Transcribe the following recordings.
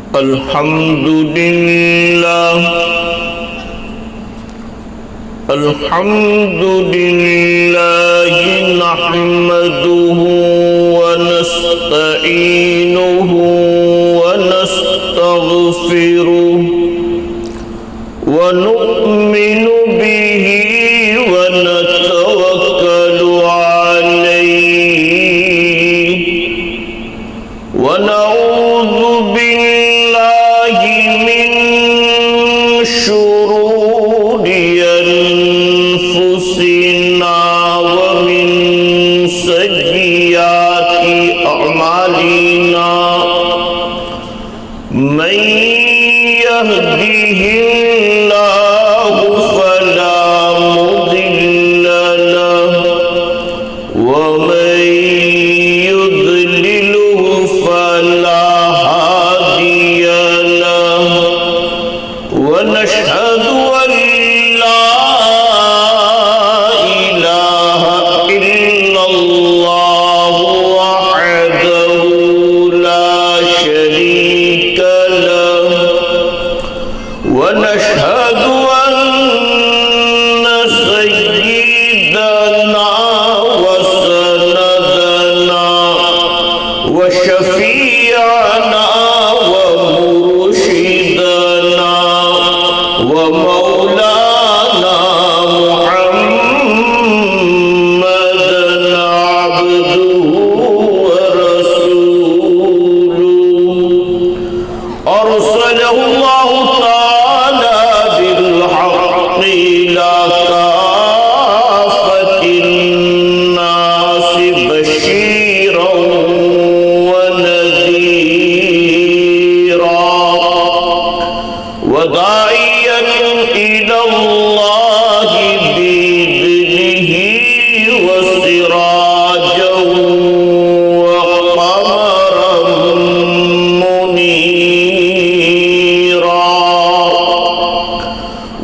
Alhamdulillah, Alhamdulillah, nahmaduhu wa nasta'inuhu wa nastaghfiruh wa nu'minu bihi wa natawakkalu alayhi wa na'udzu billahi min syururi anfusina wa min sayyiati a'malina man yahdihillahu fala mudilla lahu wa man yudlilhu fala hadiya lahu wa nashhadu an la ilaha illallah wahdahu la sharika lahu wa nashhadu anna sayyidana wa sanadana wa shafi'ana wa murshidana wa maulana Muhammadan abduhu wa rasuluhu arsalahu Allah ta'ala bil haqqi ila kafatin nasi bashiran wa nadhira wa da'iyan ila Allah bi'idhnihi wa sirajan wa qamaran munira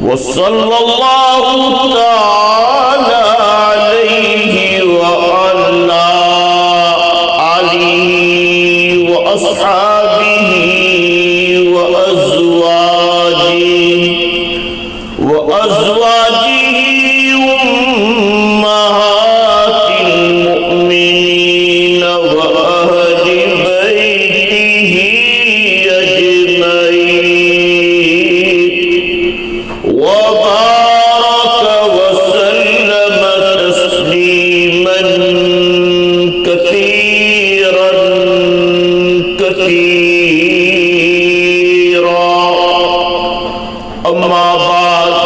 wa sallallahu ta'ala alayhi wa ala alihi wa ashabihi wa azwajihi ummahatil mu'minin wa ahli baitihi ajma'in wa baraka wa sallama tasliman kathiran amma ba'd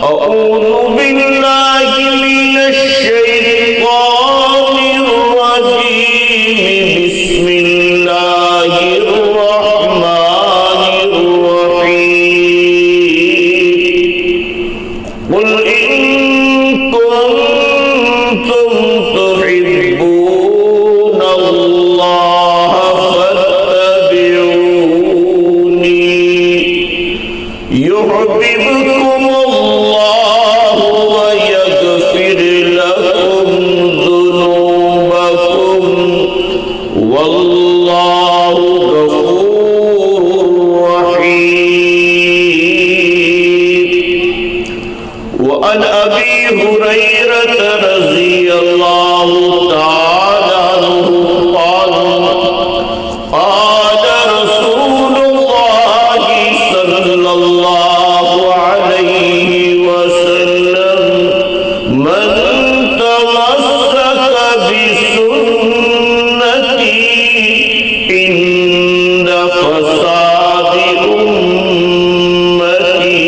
a'udhu billahi minash shaitanir rajim bismillahir rahmanir rahim qul in kuntum tuhibbuna Allah fattabi'uni yuhibbukum Allah wa yaghfir lakum dhunubakum wallahu ghafurur rahim wa an abi hurairah radhiyallahu ta'ala anhu qala rasulullah sallallahu alayhi wa sallam man tamassaka bi sunnati inda fasadi ummati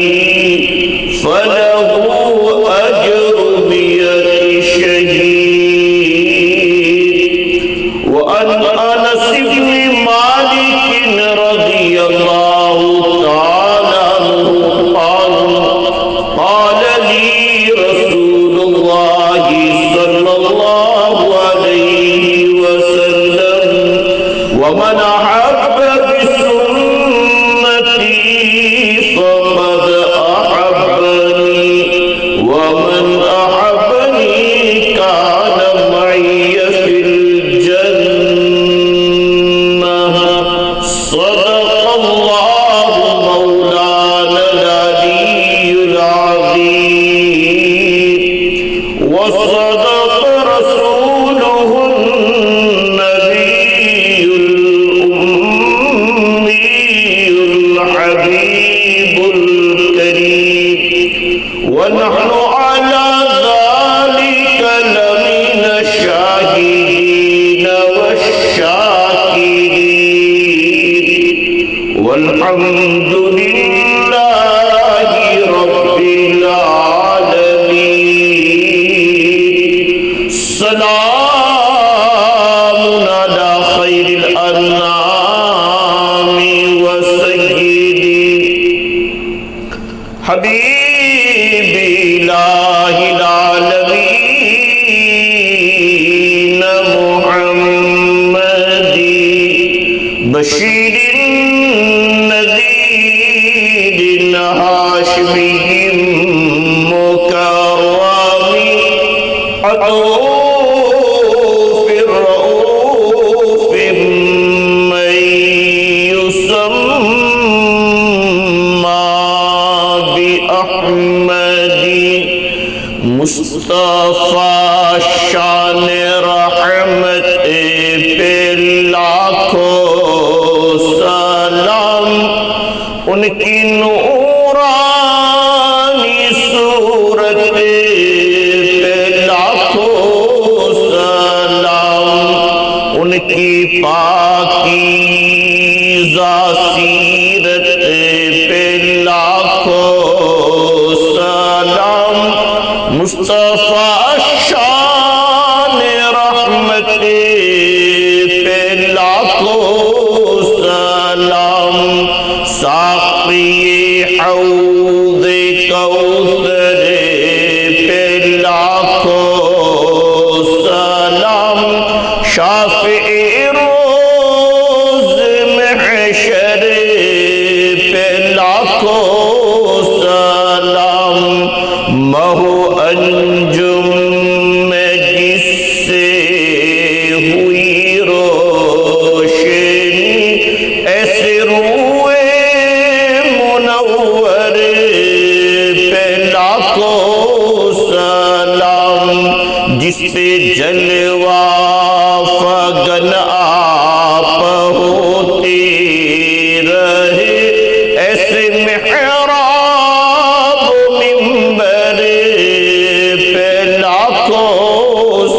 falahu ajru bi الله مولانا العلي العظيم وصدق رسوله النبي الأمي الحبيب الكريم ونحن على ذلك لمن الشاهدين والشاكرين والحمد لله رب العالمين. سلام على خير الأنام وسيدي حبيب إله العالمين محمد بشير نذير هاشمي مكرم عطوف رؤوف من يسمى بأحمد مصطفى شان رحمت پہ لاکھوں سلام ان کی نورانی صورت پہ لاکھوں سلام ان کی پاکیزہ سیرت پہ لاکھوں سلام مصطفیٰ شان رحمت پہ لاکھوں سلام ساقی حوض کوثر پہ لاکھوں سلام شافع روز محشر پہ لاکھوں سلام مہو انجم میں جس سے ہوئی روشنی ایسے روئے منور پہ لاکھوں سلام جس پہ جلوہ فگن آپ ہوتے رہے ایسے محراب منبر پہ لاکھوں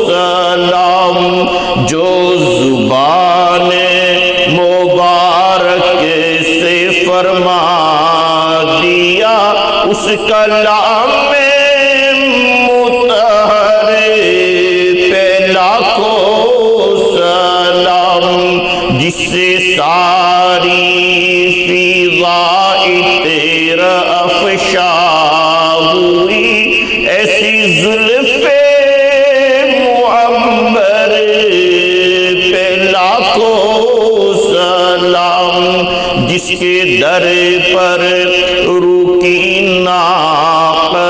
سلام جو زبان مبارک سے فرما دیا اس کلام میں مطہر پہ لاکھوں سلام جس سے ساری فضائیں تیرا افشا ہوئی ایسی زلف معمر پہ لاکھوں سلام جس کے در پر رکی ناقہ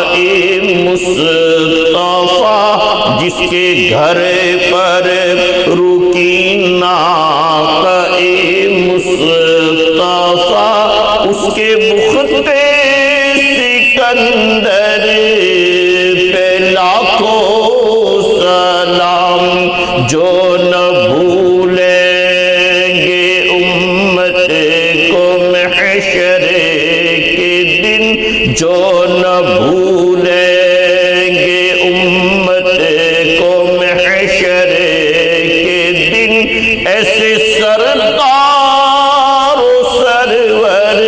مصطفیٰ جس کے گھر پر رکی ناقہ مصطفیٰ اس کے بخت سکندر پہ لاکھوں سلام جو نہ بھولیں گے امت کو محشر کے دن جو نہ بھولیں گے امت کو محشر کے دن ایسے سردار و سرور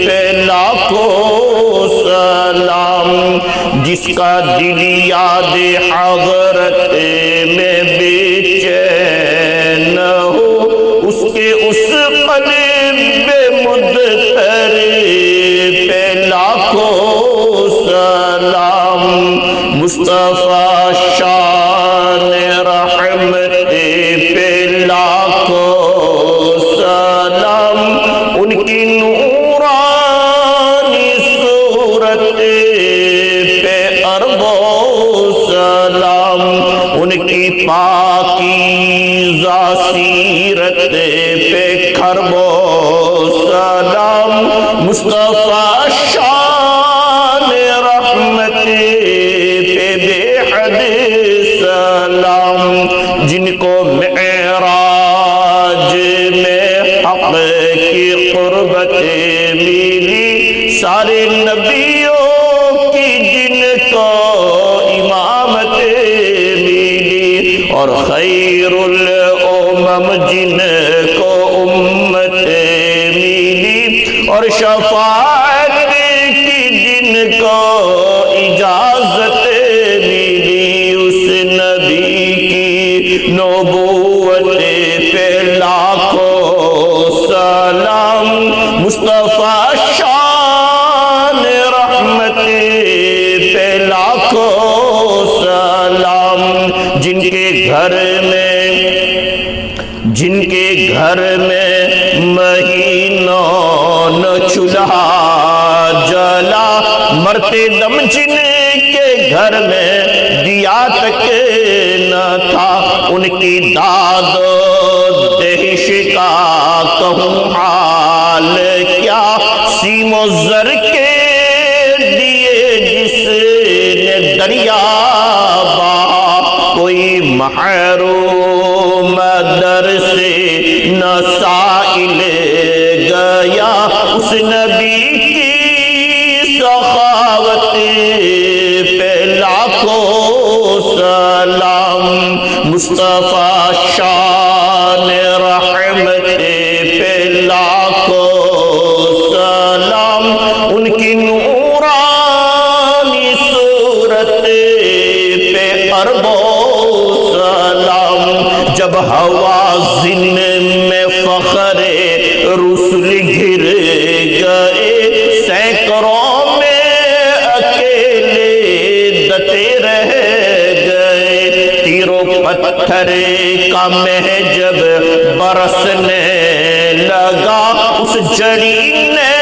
پہ لاکھوں سلام جس کا دل یاد حضرت میں بے چین ہو اس کے اس قلب مدثر پہ لاکھوں سلام مصطفیٰ شان رحمت پہ لاکھوں سلام ان کی نورانی صورت پہ اربوں سلام ان کی پاکیزہ سیرت پہ کھربوں سلام مصطفیٰ شان رحمت پہ بے حد سلام جن کو معراج میں حق کی قربت ملی سارے نبیوں کی جن کو امامت ملی اور خیر الامم جن کو امت ملی اور شفاعت کی جن کو اجازت ملی اس نبی کی نبوت پہ لاکھوں سلام مصطفیٰ شان رحمت پہ لاکھوں سلام جن کے گھر میں مہینوں نہ چولہا جلا مرتے دم جن کے گھر میں دیا تک نہ تھا ان کی داد و دہش کا کہوں حال کیا سیم و زر کے دیے جس نے دریا بہا کوئی محروم در سے نہ سائل گیا اس نبی کی سخاوت پہ لاکھوں سلام مصطفیٰ شان رحمت پہ لاکھوں سلام ان کی نورانی صورت پہ اربوں سلام جب حوازن میں فخر رسل گھر گئے سینکڑوں میں اکیلے دتے رہ گئے تیر و پتھر کا محجب برسنے لگا اس جڑی نے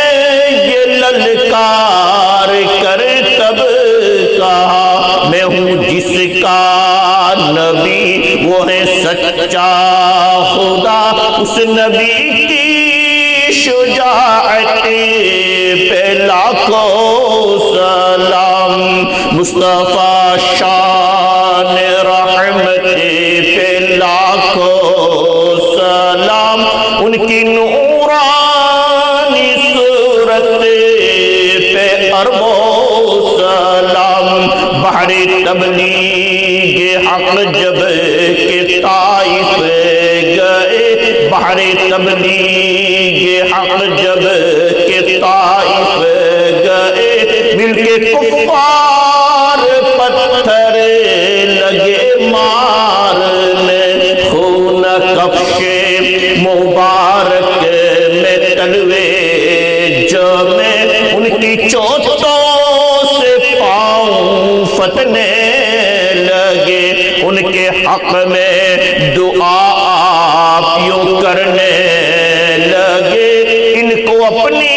یہ للکار کر تب کہا میں ہوں جس کا نبی وہ ہے سچا خدا اس نبی کی شجاعت پہ لاکھوں سلام مصطفیٰ شان رحمت پہ لاکھوں سلام ان کی نورانی صورت پہ اربوں سلام بحر تبلیغ حق جب کہ طائف گئے بحر تبلیغ حق جب کہ طائف گئے مل کے کفار پتھر لگے مارنے خون کفش مبارک میں تلوے جمے ان کی چوٹوں سے پاؤں فتنے لگے ان کے حق میں دعا آپ یوں کرنے لگے ان کو اپنی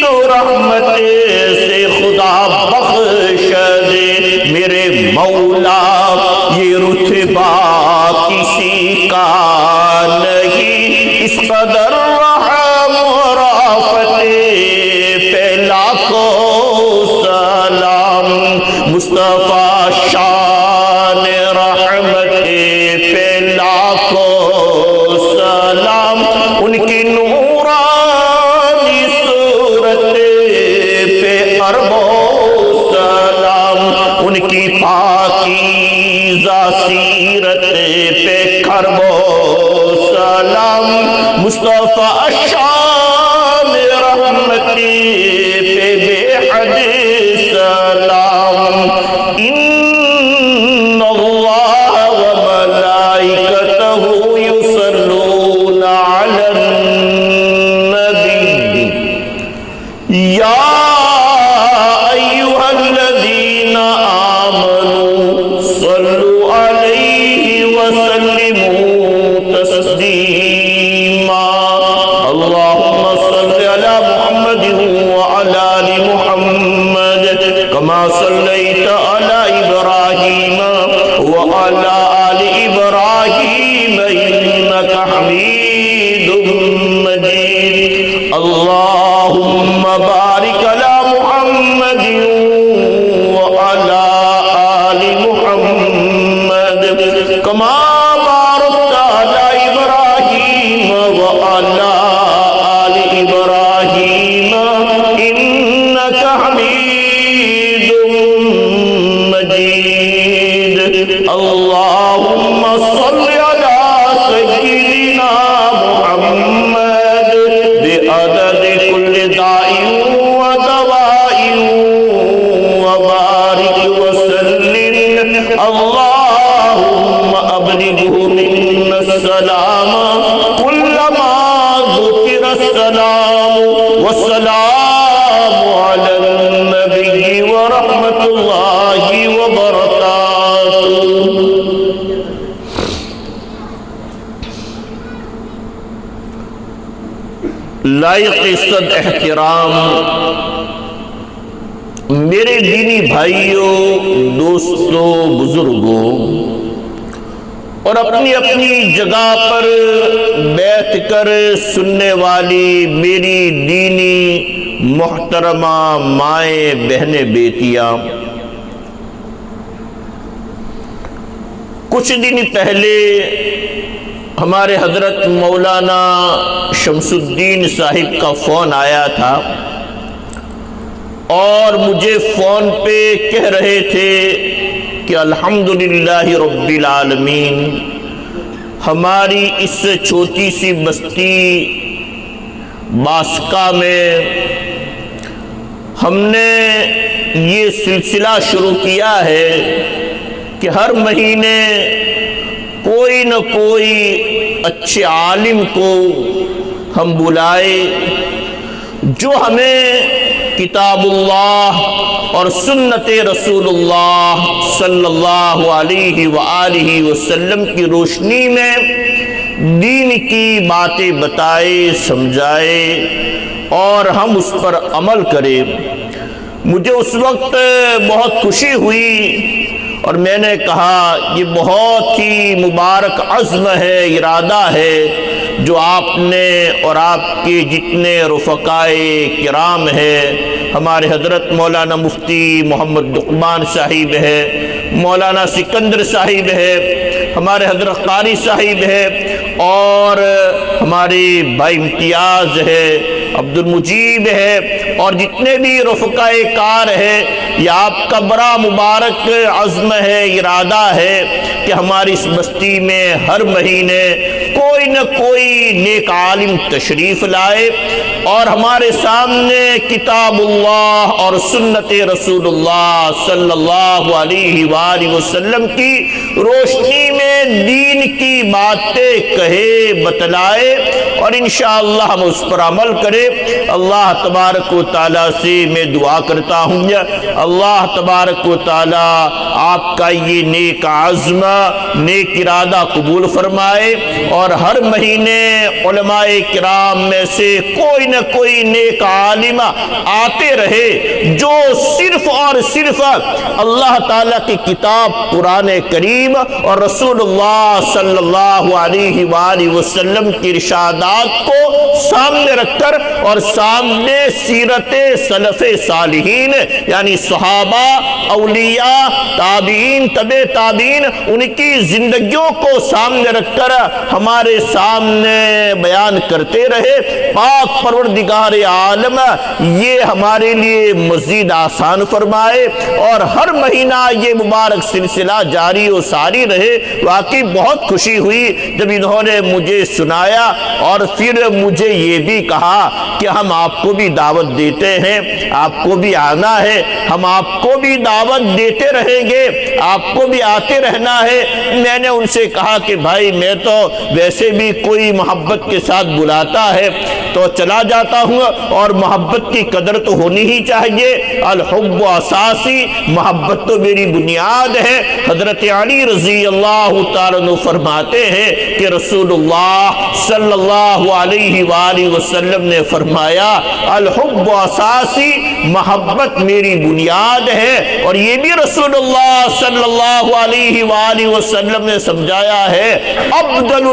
تو رحمت سے خدا بخش دے میرے مولا یہ رتبہ کسی کا نہیں اس قدر رحم و رافت پہ لاکھوں سلام مصطفیٰ شان رحمت پہ لاکھوں سلام ان کی نورانی صورت پہ اربوں سلام ان کی پاکیزہ سیرت پہ کھربوں سلام مصطفیٰ شان رحمت پہ بے حد سلام ان اللہ وملائکتہ یصلون علی النبی یا ایھا الذین آمنوا صلوا علیہ وسلموا تسلیما اللہم صل علی محمد وعلی آل محمد کما صلیت علی ابراہیم وعلی آل ابراہیم انک حمید مجید اللہم بارک علی محمد وعلی آل محمد کما بارکت علی ابراہیم وعلی آل ابراہیم انک حمید مجید اللہم صل علی سیدنا محمد بعدد کل داء ودواء وبارک وسلم اللہم ابلغه منا السلام كلما ذکر السلام والسلام علی النبی ورحمۃ اللہ وبرکاتہ۔ لائق صد احترام میرے دینی بھائیوں، دوستوں، بزرگوں اور اپنی اپنی جگہ پر بیٹھ کر سننے والی میری دینی محترمہ مائیں، بہنیں، بیٹیاں، کچھ دن پہلے ہمارے حضرت مولانا شمس الدین صاحب کا فون آیا تھا اور مجھے فون پہ کہہ رہے تھے کہ الحمدللہ رب العالمین ہماری اس چھوٹی سی بستی باسکا میں ہم نے یہ سلسلہ شروع کیا ہے کہ ہر مہینے کوئی نہ کوئی اچھے عالم کو ہم بلائے جو ہمیں کتاب اللہ اور سنت رسول اللہ صلی اللہ علیہ وآلہ وسلم کی روشنی میں دین کی باتیں بتائے، سمجھائے اور ہم اس پر عمل کریں۔ مجھے اس وقت بہت خوشی ہوئی اور میں نے کہا یہ بہت ہی مبارک عزم ہے، ارادہ ہے جو آپ نے اور آپ کے جتنے رفقائے کرام ہیں، ہمارے حضرت مولانا مفتی محمد لقمان صاحب ہے، مولانا سکندر صاحب ہے، ہمارے حضرت قاری صاحب ہے اور ہمارے بھائی امتیاز ہے، عبد المجیب ہے اور جتنے بھی رفقائے کار ہیں، یہ آپ کا بڑا مبارک عزم ہے، ارادہ ہے کہ ہماری اس بستی میں ہر مہینے کوئی نہ کوئی نیک عالم تشریف لائے اور ہمارے سامنے کتاب اللہ اور سنت رسول اللہ صلی اللہ علیہ وآلہ وسلم کی روشنی میں دین کی باتیں کہے، بتلائے اور انشاءاللہ ہم اس پر عمل کریں۔ اللہ تبارک و تعالیٰ سے میں دعا کرتا ہوں اللہ تبارک و تعالیٰ آپ کا یہ نیک عزم، نیک ارادہ قبول فرمائے اور ہر مہینے علماء کرام میں سے کوئی نہ کوئی نیک عالم آتے رہے جو صرف اور صرف اللہ تعالیٰ کی کتاب قرآن کریم اور رسول اللہ صلی اللہ علیہ وآلہ وسلم کی ارشادات کو سامنے رکھ کر اور سامنے سیرت سلف صالحین یعنی صحابہ، اولیاء، تابعین، تبع تابعین، ان کی زندگیوں کو سامنے رکھ کر ہمارے سامنے بیان کرتے رہے۔ پاک پروردگار عالم یہ ہمارے لیے مزید آسان فرمائے اور ہر مہینہ یہ مبارک سلسلہ جاری و ساری رہے۔ واقعی بہت خوشی ہوئی جب انہوں نے مجھے سنایا اور پھر مجھے یہ بھی کہا کہ ہم آپ کو بھی دعوت دیتے ہیں، آپ کو بھی آنا ہے، ہم آپ کو بھی دعوت دیتے رہیں گے، آپ کو بھی آتے رہنا ہے۔ میں نے ان سے کہا کہ بھائی میں تو ویسے بھی کوئی محبت کے ساتھ بلاتا ہے تو چلا جاتا ہوں اور محبت کی قدر تو ہونی ہی چاہیے۔ الحب اساسی، محبت تو میری بنیاد ہے۔ حضرت علی رضی اللہ تعالیٰ عنہ فرماتے ہیں کہ رسول اللہ صلی اللہ علیہ وآلہ وسلم نے فرمایا الحب اساسی، محبت میری بنیاد ہے، اور یہ بھی رسول اللہ صلی اللہ علیہ وآلہ وسلم نے سمجھایا ہے افضل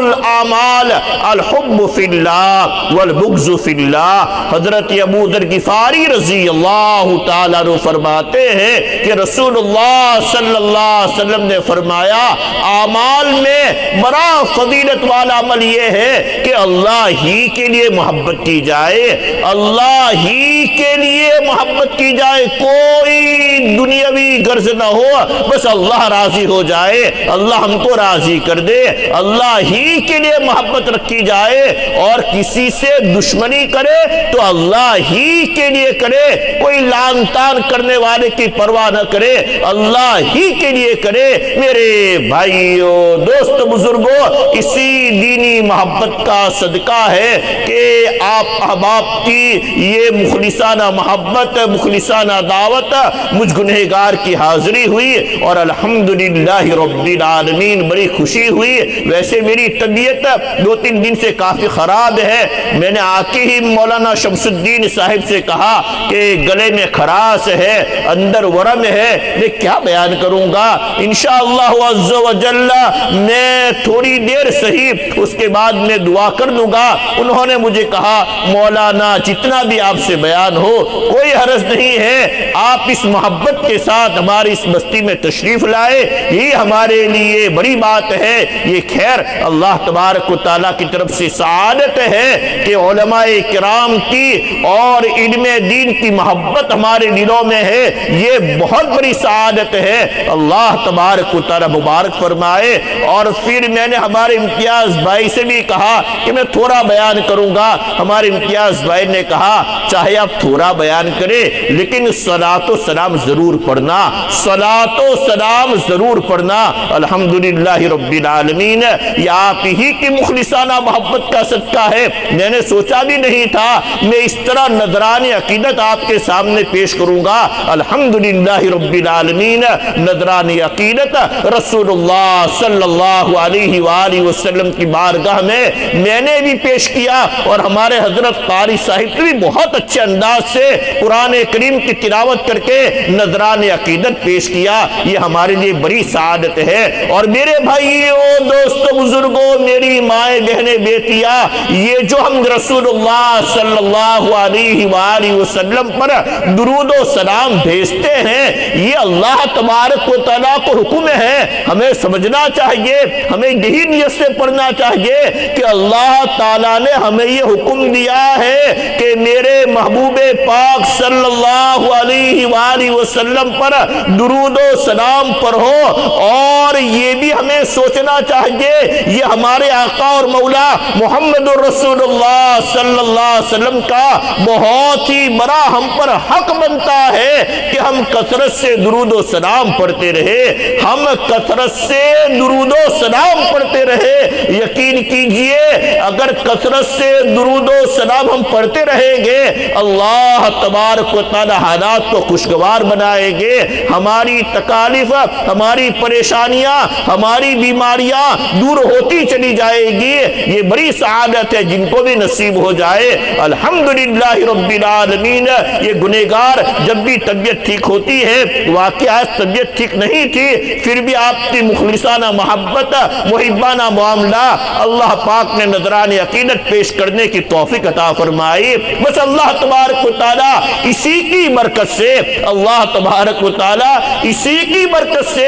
الاعمال الحب فی اللہ والبغض فی اللہ۔ حضرت ابو ذر غفاری رضی اللہ تعالیٰ عنہ فرماتے ہیں کہ رسول اللہ صلی اللہ علیہ وسلم نے فرمایا اعمال میں بڑا فضیلت والا عمل یہ ہے کہ اللہ ہی کے لیے محبت کی جائے، اللہ ہی کے لیے محبت کی جائے، کوئی دنیاوی غرض نہ ہو، بس اللہ راضی ہو جائے، اللہ ہم کو راضی کر دے، اللہ ہی کے لیے محبت رکھی جائے، اور کسی سے دشمنی کرے تو اللہ ہی کے لیے کرے، کوئی لان تان کرنے والے کی پرواہ نہ کرے، اللہ ہی کے لیے کرے۔ میرے بھائیوں، دوست، بزرگوں، اسی دینی محبت کا صدقہ ہے کہ آپ احباب کی یہ مخلصانہ محبت، مخلصانہ دعوت مجھ گنہگار کی حاضری ہوئی، اور الحمدللہ رب العالمین بڑی خوشی ہوئی۔ ویسے میری طبیعت 2-3 دن سے کافی خراب ہے، میں نے آکے ہی مولانا شمس الدین صاحب سے کہا کہ گلے میں خراش ہے، اندر ورم ہے، میں کیا بیان کروں گا، انشاءاللہ عز و جل میں تھوڑی دیر صحیح اس کے بعد میں دعا کر دوں گا۔ انہوں نے مجھے کہا مولانا جتنا بھی آپ سے بیان ہو کوئی حرج نہیں ہے، آپ اس محبت کے ساتھ ہماری اس بستی میں تشریف لائے، یہ ہمارے لیے بڑی بات ہے۔ یہ خیر اللہ تبارک و تعالیٰ کی طرف سے سعادت ہے کہ علماء کرام کی اور علم دین کی محبت ہمارے دلوں میں ہے، یہ بہت بڑی سعادت ہے، اللہ تبارک و تعالیٰ مبارک فرمائے۔ اور پھر میں نے ہمارے امتیاز بھائی سے بھی کہا کہ میں تھوڑا بیان کروں گا، ہمارے امتیاز بھائی نے کہا چاہے آپ تھوڑا بیان کریں لیکن صلاۃ و سلام ضرور پڑھنا، صلاۃ و سلام ضرور پڑھنا۔ الحمدللہ رب العالمین، یہ آپ ہی کی مخلصانہ محبت کا صدقہ ہے، میں نے سوچا بھی نہیں تھا میں اس طرح نذران عقیدت آپ کے سامنے پیش کروں گا۔ الحمدللہ رب العالمین، نذران عقیدت رسول اللہ صلی اللہ علیہ وآلہ وسلم کی بارگاہ میں نے بھی پیش کیا، اور ہمارے حضرت قاری صاحب نے بھی بہت اچھے انداز سے قرآن کریم کی تلاوت کر کے نذران عقیدت پیش کیا، یہ ہمارے لیے بڑی سعادت ہے۔ اور میرے بھائیوں، دوستوں، بزرگوں، میری مائیں، بہنیں، بیٹیاں، یہ جو ہم رسول اللہ صلی اللہ علیہ وآلہ وسلم پر درود و سلام بھیجتے ہیں، یہ اللہ تبارک و تعالیٰ کو حکم ہے، ہمیں سمجھنا چاہیے، ہمیں یہی نیت سے پڑھنا چاہیے کہ اللہ تعالیٰ نے ہمیں یہ حکم دیا ہے کہ میرے محبوب پاک صلی اللہ علیہ وآلہ وسلم پر درود و سلام پڑھو، اور یہ بھی ہمیں سوچنا چاہیے یہ ہمارے آقا اور مولا محمد رسول اللہ صلی اللہ علیہ وسلم کا بہت ہی بڑا ہم پر حق بنتا ہے کہ ہم کثرت سے درود و سلام پڑھتے رہے، ہم کثرت سے درود و سلام پڑھتے رہے۔ یقین کیجئے اگر کثرت سے درود و سلام ہم پڑھتے رہیں گے، اللہ تبارک و تعالی حالات کو خوشگوار بنائیں گے، ہماری تکالیف، ہماری پریشانیاں، ہماری بیماریاں دور ہوتی چلی جائے گی۔ یہ بڑی سعادت ہے جن کو بھی نصیب ہو جائے۔ الحمدللہ رب العالمین، یہ گنہگار جب بھی طبیعت ٹھیک ہوتی ہے، واقعہ طبیعت ٹھیک نہیں تھی پھر بھی آپ کی مخلصانہ محبت، محبانہ معاملہ اللہ پاک نے نذران عقیدت پیش کرنے کی توفیق عطا فرمائی۔ بس اللہ تبارک و تعالی اسی کی برکت سے، اللہ تبارک و تعالی اسی کی برکت سے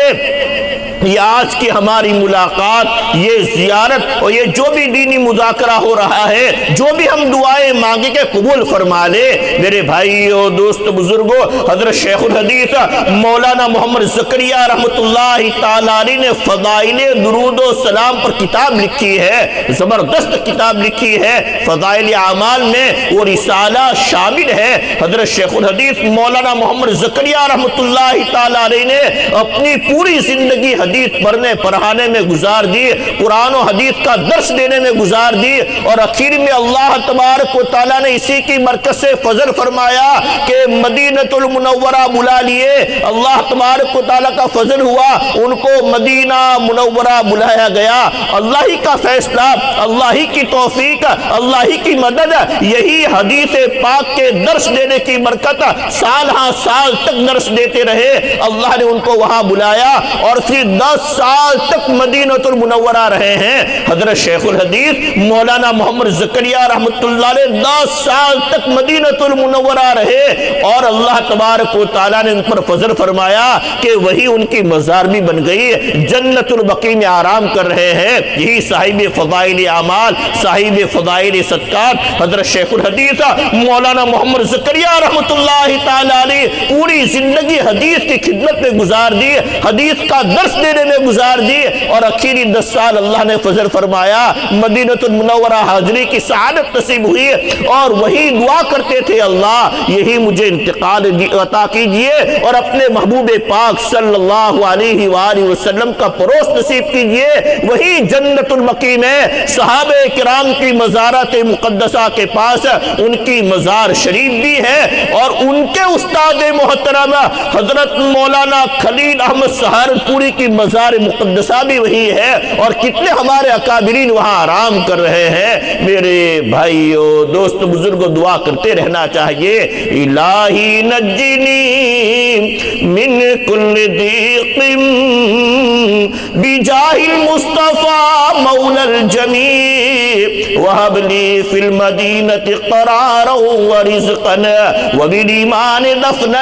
یہ آج کی ہماری ملاقات، یہ زیارت اور یہ جو بھی دینی مذاکرہ ہو رہا ہے، جو بھی ہم دعائیں مانگے کہ قبول فرما لے۔ میرے بھائیو، دوست، بزرگوں، حضرت شیخ الحدیث مولانا محمد زکریا رحمۃ اللہ تعالی علیہ نے فضائل درود و سلام پر کتاب لکھی ہے، زبردست کتاب لکھی ہے، فضائل اعمال میں وہ رسالہ شامل ہے۔ حضرت شیخ الحدیث مولانا محمد زکریا رحمۃ اللہ تعالی علیہ نے اپنی پوری زندگی حدیث پڑھنے پڑھانے میں گزار دی، قرآن و حدیث کا درس دینے میں گزار دی، اور آخر میں اللہ تبارک و تعالیٰ نے اسی کی برکت سے فضل فرمایا کہ مدینہ المنورہ بلا لیے، اللہ تبارک و تعالیٰ کا فضل ہوا، ان کو مدینہ منورہ بلایا گیا۔ اللہ ہی کا فیصلہ، اللہ ہی کی توفیق، اللہ ہی کی مدد، یہی حدیث پاک کے درس دینے کی برکت، سال ہاں سال تک درس دیتے رہے، اللہ نے ان کو وہاں بلایا، اور پھر 10 سال تک مدینہ المنورہ رہے ہیں۔ حضرت شیخ الحدیث مولانا محمد زکریا رحمۃ اللہ علیہ 10 سال تک مدینہ المنورہ رہے، اور اللہ تبارک و تعالیٰ نے ان پر فضل فرمایا کہ وہی ان کی مزار بھی بن گئی، جنت البقیع میں آرام کر رہے ہیں۔ یہی صاحب فضائل اعمال، صاحب فضائل صدقات حضرت شیخ الحدیث مولانا محمد زکریا رحمۃ اللہ تعالیٰ علیہ پوری زندگی حدیث کی خدمت میں گزار دی، حدیث کا درس دینے میں گزار دی، اور اخیری 10 سال اللہ نے فضل فرمایا، مدینہ المنورہ حاضری کی سعادت نصیب ہوئی، اور وہی دعا کرتے تھے، اللہ یہی مجھے انتقال عطا کیجئے اور اپنے محبوب پاک صلی اللہ علیہ وآلہ وسلم کا پروس نصیب کیجئے۔ وہی جنت البقیع میں صحابہ کرام کی مزارات مقدسہ کے پاس ان کی مزار شریف بھی ہے، اور ان کے استاد محترم حضرت مولانا خلیل احمد سہارنپوری کی مزار مقدسہ بھی وہی ہے، اور کتنے ہمارے اکابرین وہاں آرام کر رہے ہیں۔ میرے بھائیو، دوست بزرگوں، دعا کرتے رہنا چاہیے، الہی نجنی من کل ضیق بجاہ المصطفیٰ مولا الجمیع وہب لی فی المدینة قرارا ورزقا وبالایمان دفنا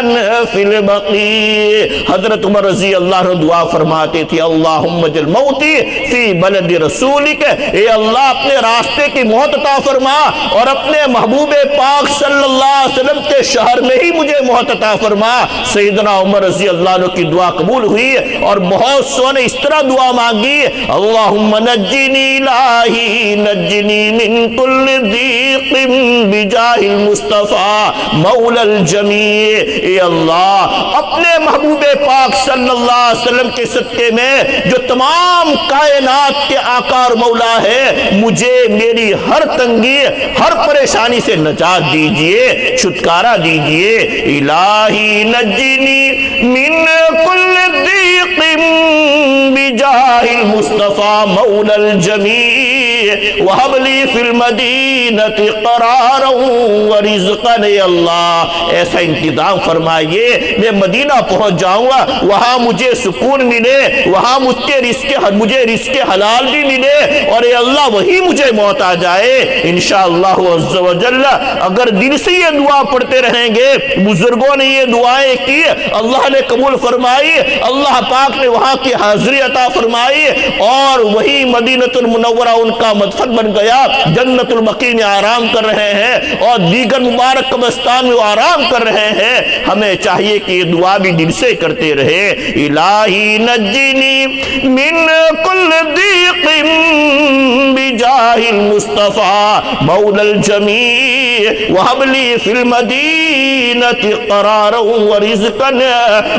فی البقیع۔ حضرت عمر رضی اللہ عنہ دعا فرماتے تھے، اللہم اجعل موتی فی بلد رسولک، اے اللہ اپنے راستے کی موت عطا فرما، اور اپنے محبوب پاک صلی اللہ علیہ وسلم کے شہر میں ہی مجھے موت عطا فرما۔ سیدنا عمر رضی اللہ عنہ کی دعا قبول ہوئی، اور بہت سو نے اس طرح دعا مانگی، اللہم نجنی الہی نجنی من کل ضیق بجاہ المصطفیٰ مولا الجمیع۔ اے اللہ اپنے محبوب پاک صلی اللہ علیہ وسلم کے صدقے میں جو تمام کائنات کے آقا اور مولا ہے، مجھے میری ہر تنگی، ہر پریشانی سے نجات دیجئے، چھٹکارا دیجئے۔ الہی نجنی من کل ضیق بجاہ المصطفیٰ مولا الجمیع وہب لی فی المدینۃ قرارا ورزقا۔ اے اللہ ایسا انتظام فرمائیے، میں مدینہ پہنچ جاؤں گا، وہاں مجھے سکون ملے، وہاں مجھے رزق حلال بھی ملے، اور اے اللہ وہی مجھے موت آ جائے انشاءاللہ عز و جل۔ اگر دل سے یہ دعا پڑھتے رہیں گے، بزرگوں نے یہ دعائیں کی، اللہ نے قبول فرمائی، اللہ پاک نے وہاں کی حاضری عطا فرمائی، اور وہی مدینہ المنورہ ان کا مدفن بن گیا، جنت البقیع میں آرام کر رہے ہیں، اور دیگر مبارک قبرستان میں آرام کر رہے ہیں۔ ہمیں چاہیے کہ یہ دعا بھی دل سے کرتے رہے، الہی نجنی من کل ضیق بجاہ المصطفیٰ مولا الجمیع وہب لی فی المدینۃ قرارا ورزقا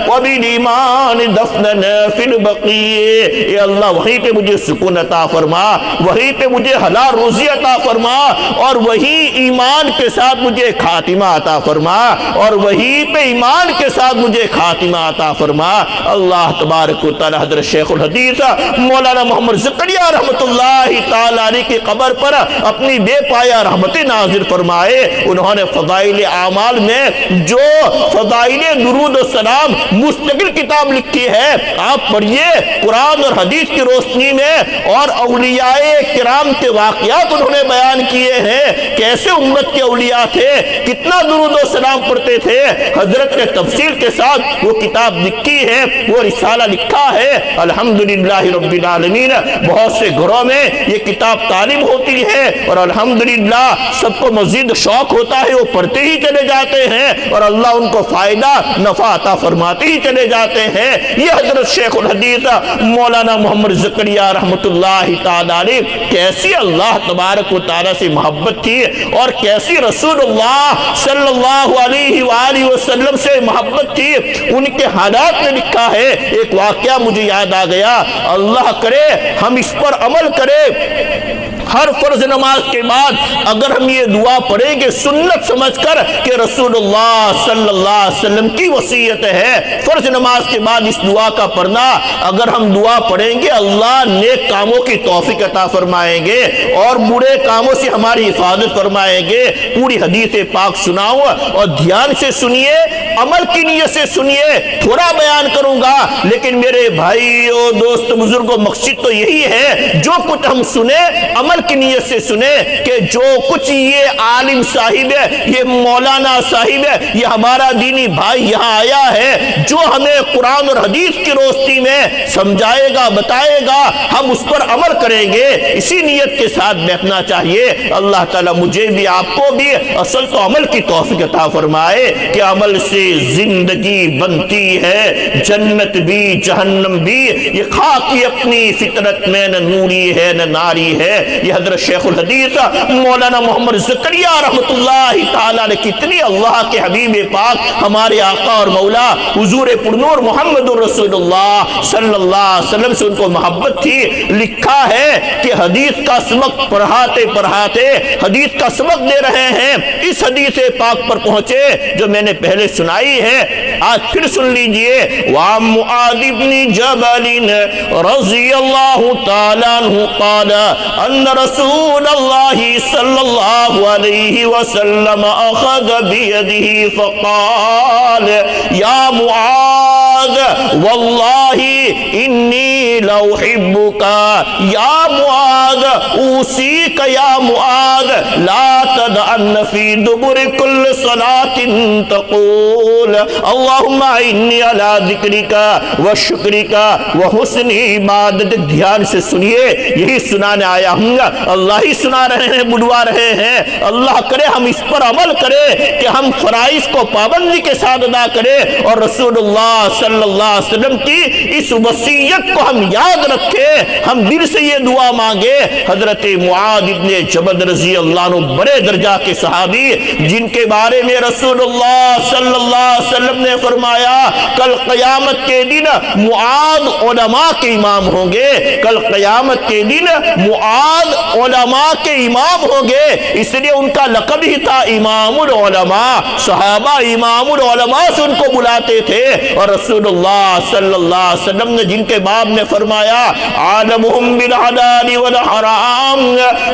وبالایمان دفنا فی البقیع۔ اے اللہ وہیں پہ مجھے سکون عطا فرما، وہیں پہ مجھے حلال روزی عطا فرما، اور وہی ایمان کے ساتھ مجھے خاتمہ عطا فرما، اور وہی پہ ایمان کے ساتھ مجھے خاتمہ عطا فرما۔ اللہ تبارک و تعالی حضرت شیخ الحدیث مولانا محمد زکریا رحمۃ اللہ تعالی علیہ کی قبر پر اپنی بے پایا رحمت نازل فرمائے۔ انہوں نے فضائل اعمال میں جو فضائل درود و سلام مستقل کتاب لکھی ہے، آپ پڑھیے، قرآن اور حدیث کی روشنی میں، اور اولیاء کرام کے واقعات انہوں نے بیان کیے ہیں، کیسے امت کے اولیاء تھے، کتنا درود و سلام پڑھتے تھے۔ حضرت نے تفصیل کے ساتھ وہ کتاب لکھی ہے، وہ رسالہ لکھا ہے، الحمدللہ رب العالمین۔ بہت سے گھروں میں یہ کتاب تعلیم ہوتی ہے، اور الحمدللہ سب کو مزید شوق ہوتا ہے، وہ پڑھتے ہی چلے جاتے ہیں، اور اللہ ان کو فائدہ نفع عطا فرماتے ہی چلے جاتے ہیں۔ یہ حضرت شیخ الحدیث مولانا محمد زکریا رحمۃ اللہ تعالی علیہ کیسی اللہ تبارک و تعالی سے محبت تھی، اور کیسی رسول اللہ صلی اللہ علیہ وآلہ وسلم سے محبت تھی، ان کے حالات میں لکھا ہے۔ ایک واقعہ مجھے یاد آ گیا، اللہ کرے ہم اس پر عمل کرے، ہر فرض نماز کے بعد اگر ہم یہ دعا پڑھیں گے سنت سمجھ کر کہ رسول اللہ صلی اللہ علیہ وسلم کی وصیت ہے فرض نماز کے بعد اس دعا کا پڑھنا، اگر ہم دعا پڑھیں گے اللہ نیک کاموں کی توفیق عطا فرمائیں گے اور برے کاموں سے ہماری حفاظت فرمائیں گے۔ پوری حدیث پاک سناؤں اور دھیان سے سنیے، عمل کی نیت سے سنیے، تھوڑا بیان کروں گا لیکن میرے بھائیو دوست بزرگوں مقصد تو یہی ہے جو کچھ ہم سنیں عمل کی نیت سے سنیں کہ جو کچھ یہ عالم صاحب ہے، یہ مولانا صاحب ہے، یہ ہمارا دینی بھائی یہاں آیا ہے جو ہمیں قرآن اور حدیث کی روشنی میں سمجھائے گا بتائے گا ہم اس پر عمل کریں گے، اسی نیت کے ساتھ بیٹھنا چاہیے۔ اللہ تعالیٰ مجھے بھی آپ کو بھی اصل تو عمل کی توفیق عطا فرمائے کہ عمل سے زندگی بنتی ہے جنت بھی جہنم بھی، یہ خاکی اپنی فطرت میں نہ نوری ہے نہ ناری ہے۔ یہ حضرت شیخ الحدیث مولانا محمد زکریا رحمۃ اللہ تعالیٰ نے کتنی اللہ کے حبیب پاک ہمارے آقا اور مولا حضور پرنور محمد رسول اللہ صلی اللہ علیہ وسلم سے ان کو محبت تھی۔ لکھا ہے کہ حدیث کا سبق پڑھاتے پڑھاتے حدیث کا سبق دے رہے ہیں، اس حدیث پاک پر پہنچے جو میں نے پہلے سنائی ہے، آج پھر سن لیجئے۔ وعن معاذ بن جبل رضی اللہ تعالیٰ عنہ قال ان رسول اللہ صلی اللہ علیہ وسلم اخذ بیدہ فقال یا معاذ واللہ انی لأحبک یا معاذ اوصیک یا معاذ لا تدعن فی دبر کل صلاة تقول اللہم انی علی ذکرک وشکرک وحسن عبادتک۔ دھیان سے سنیے، یہی سنانے آیا ہوں گا، اللہ ہی سنا رہے ہیں بلوا رہے ہیں۔ اللہ کرے ہم اس پر عمل کرے کہ ہم فرائض کو پابندی کے ساتھ ادا کریں اور رسول اللہ صلی اللہ علیہ وسلم کی اس وصیت کو ہم یاد رکھیں، ہم دل سے یہ دعا مانگے۔ حضرت معاذ ابن جبل رضی اللہ عنہ بڑے درجہ کے صحابی جن کے بارے میں رسول اللہ صلی اللہ علیہ وسلم نے فرمایا کل قیامت کے دن معاذ علماء کے امام ہوں گے، کل قیامت کے دن معاذ علماء کے امام ہوں گے، اس لیے ان کا لقب ہی تھا امام العلماء۔ صحابہ امام العلماء سے ان کو بلاتے تھے اور رسول اللہ صلی اللہ علیہ وسلم نے جن کے باب میں فرمایا عالمہم بالحلال والحرام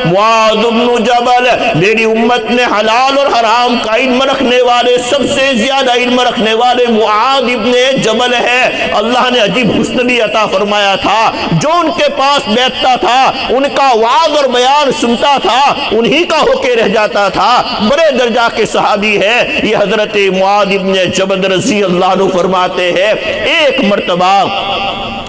معاذ بن جبل، میری امت میں حلال اور حرام کا علم رکھنے والے سب سے زیادہ علم رکھنے والے معاذ ابن جبل ہے۔ اللہ نے عجیب حسن بھی عطا فرمایا تھا، جو ان کے پاس بیٹھتا تھا ان کا وعظ اور بیان سنتا تھا انہی کا ہو کے رہ جاتا تھا، بڑے درجہ کے صحابی ہے۔ یہ حضرت معاذ ابن جبل رضی اللہ عنہ فرماتے ہیں ایک مرتبہ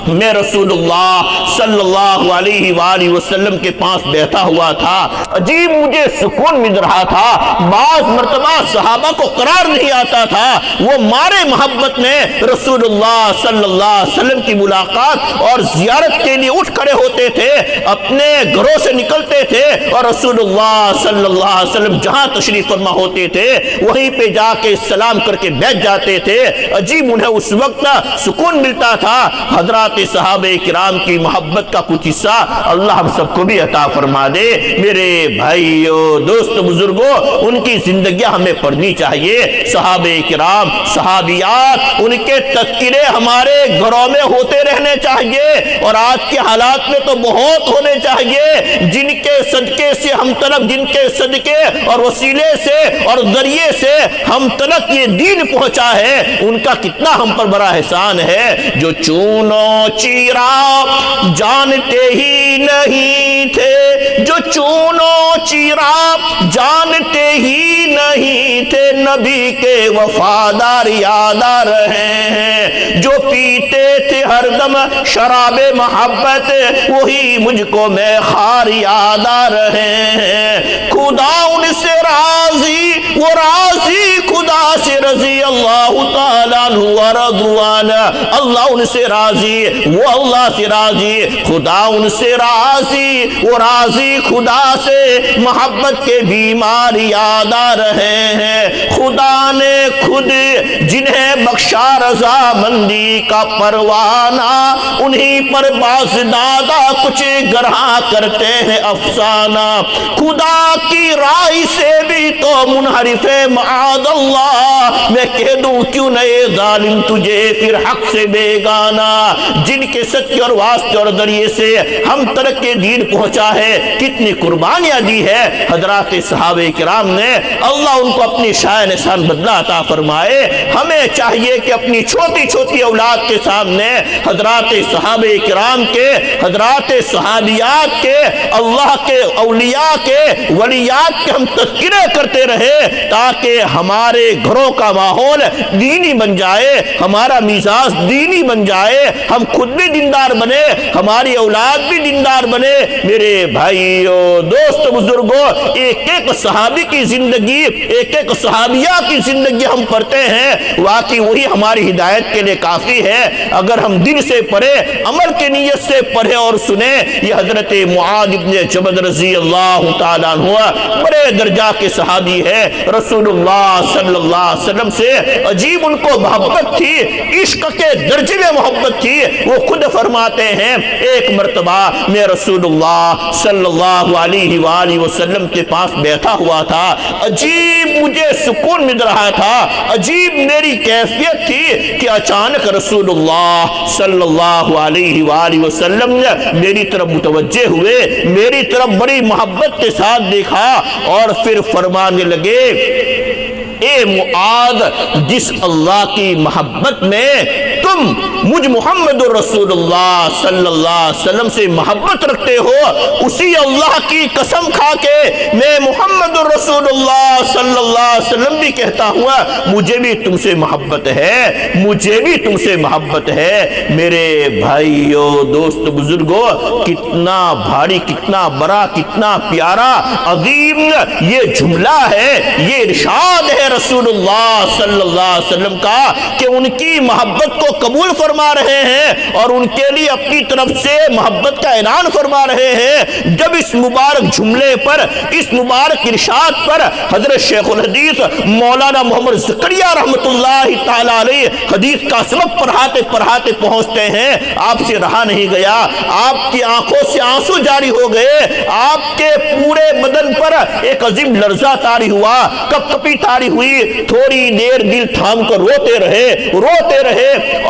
میں رسول اللہ صلی اللہ علیہ وآلہ وسلم کے پاس بیٹھا ہوا تھا، عجیب مجھے سکون مل رہا تھا۔ بعض مرتبہ صحابہ کو قرار نہیں آتا تھا، وہ مارے محبت میں رسول اللہ صلی اللہ علیہ وسلم کی ملاقات اور زیارت کے لیے اٹھ کھڑے ہوتے تھے، اپنے گھروں سے نکلتے تھے اور رسول اللہ صلی اللہ علیہ وسلم جہاں تشریف فرما ہوتے تھے وہیں پہ جا کے سلام کر کے بیٹھ جاتے تھے۔ عجیب انہیں اس وقت سکون ملتا تھا۔ حضرات صحابہ کرام کی محبت کا کچھ حصہ اللہ ہم سب کو بھی عطا فرما دے۔ میرے بھائیو دوست بزرگوں ان کی زندگیاں ہمیں پڑھنی چاہیے۔ صحابہ کرام صحابیات ان کے تذکرے ہمارے گھروں میں ہوتے رہنے چاہیے اور آج کے حالات میں تو بہت ہونے چاہیے، جن کے صدقے سے ہم تلک، جن کے صدقے اور وسیلے سے اور ذریعے سے ہم تلک یہ دین پہنچا ہے، ان کا کتنا ہم پر بڑا احسان ہے۔ جو چونو چیرا جانتے ہی نہیں تھے، جو چونو چیرا جانتے ہی نہیں تھے، نبی کے وفادار یاد آ رہے ہیں۔ جو پیتے تھے ہر دم شراب محبت، وہی مجھ کو میں خار یاد آ رہے ہیں۔ خدا ان سے راضی، وہ راضی خدا اللہ سے رضی اللہ تعالیٰ عنہ ورضوان، اللہ ان سے راضی، وہ اللہ سے راضی، خدا ان سے راضی، وہ راضی خدا سے، محبت کے بیمار یاد آ رہے ہیں، خدا نے خود جنہیں بخشا رضامندی کا پروانہ، انہی پر باز دادا کچھ گرہا کرتے ہیں افسانہ، خدا کی رائے سے بھی تو منحرف معاذ اللہ، میں کہہ دوں کیوں نئے ظالم تجھے پھر حق سے بیگانہ، جن کے سچ اور واسطے اور ذریعے سے ہم ترک دین پہنچا ہے، کتنی قربانیاں دی ہے حضرات صحابہ کرام نے، اللہ ان کو اپنی شان احسان بدلہ عطا فرمائے۔ ہمیں چاہیے کہ اپنی چھوٹی چھوٹی اولاد کے سامنے حضرات صحابہ کرام کے، حضرات صحابیات کے، اللہ کے اولیاء کے، ولیات کے ہم تذکرے کرتے رہے، تاکہ ہمارے گھروں کا ماحول دینی بن جائے، ہمارا مزاج دینی بن جائے، ہم خود بھی دیندار بنے، ہماری اولاد بھی دیندار بنے۔ میرے بھائیو، دوست، بزرگوں، ایک ایک صحابی کی زندگی، ایک ایک صحابیہ کی زندگی ہم پڑھتے ہیں، واقعی وہی ہماری ہدایت کے لیے کافی ہے۔ اگر ہم دل سے پڑھے، عمل کی نیت سے پڑھے اور سنیں، یہ حضرت معاذ بن جبل رضی اللہ تعالیٰ عنہ بڑے درجہ کے صحابی ہے، رسول اللہ صلی اللہ علیہ وسلم سے عجیب ان کو محبت تھی، عشق کے درجے میں محبت تھی۔ وہ خود فرماتے ہیں، ایک مرتبہ میں رسول اللہ صلی اللہ علیہ وآلہ وسلم کے پاس بیٹھا ہوا تھا، عجیب مجھے سکون مل رہا تھا، عجیب میری کیفیت تھی کہ اچانک رسول اللہ صلی اللہ علیہ وآلہ وسلم میری طرف متوجہ ہوئے، میری طرف بڑی محبت کے ساتھ دیکھا اور پھر فرمانے لگے، اے معاذ، جس اللہ کی محبت میں تم مجھ محمد رسول اللہ صلی اللہ علیہ وسلم سے محبت رکھتے ہو، اسی اللہ کی قسم کھا کے میں محمد رسول اللہ صلی اللہ علیہ وسلم بھی کہتا ہوں، مجھے بھی تم سے محبت ہے، مجھے بھی تم سے محبت ہے۔ میرے بھائیو، دوست، بزرگوں، کتنا بھاری، کتنا بڑا، کتنا پیارا، عظیم یہ جملہ ہے، یہ ارشاد ہے رسول اللہ صلی اللہ علیہ وسلم کا کہ ان کی محبت کو قبول فرما رہے ہیں اور ان کے لیے اپنی طرف سے محبت کا اعلان فرما رہے ہیں۔ جب اس مبارک جملے پر، اس مبارک ارشاد پر حضرت شیخ الحدیث مولانا محمد زکریا رحمۃ اللہ تعالی علیہ حدیث کا سبق پڑھاتے پڑھاتے پہنچتے ہیں، آپ سے رہا نہیں گیا، آپ کی آنکھوں سے آنسو جاری ہو گئے، آپ کے پورے بدن پر ایک عظیم لرزہ طاری ہوا، کپ کپی طاری ہوئی، تھوڑی دیر دل تھام کر روتے رہے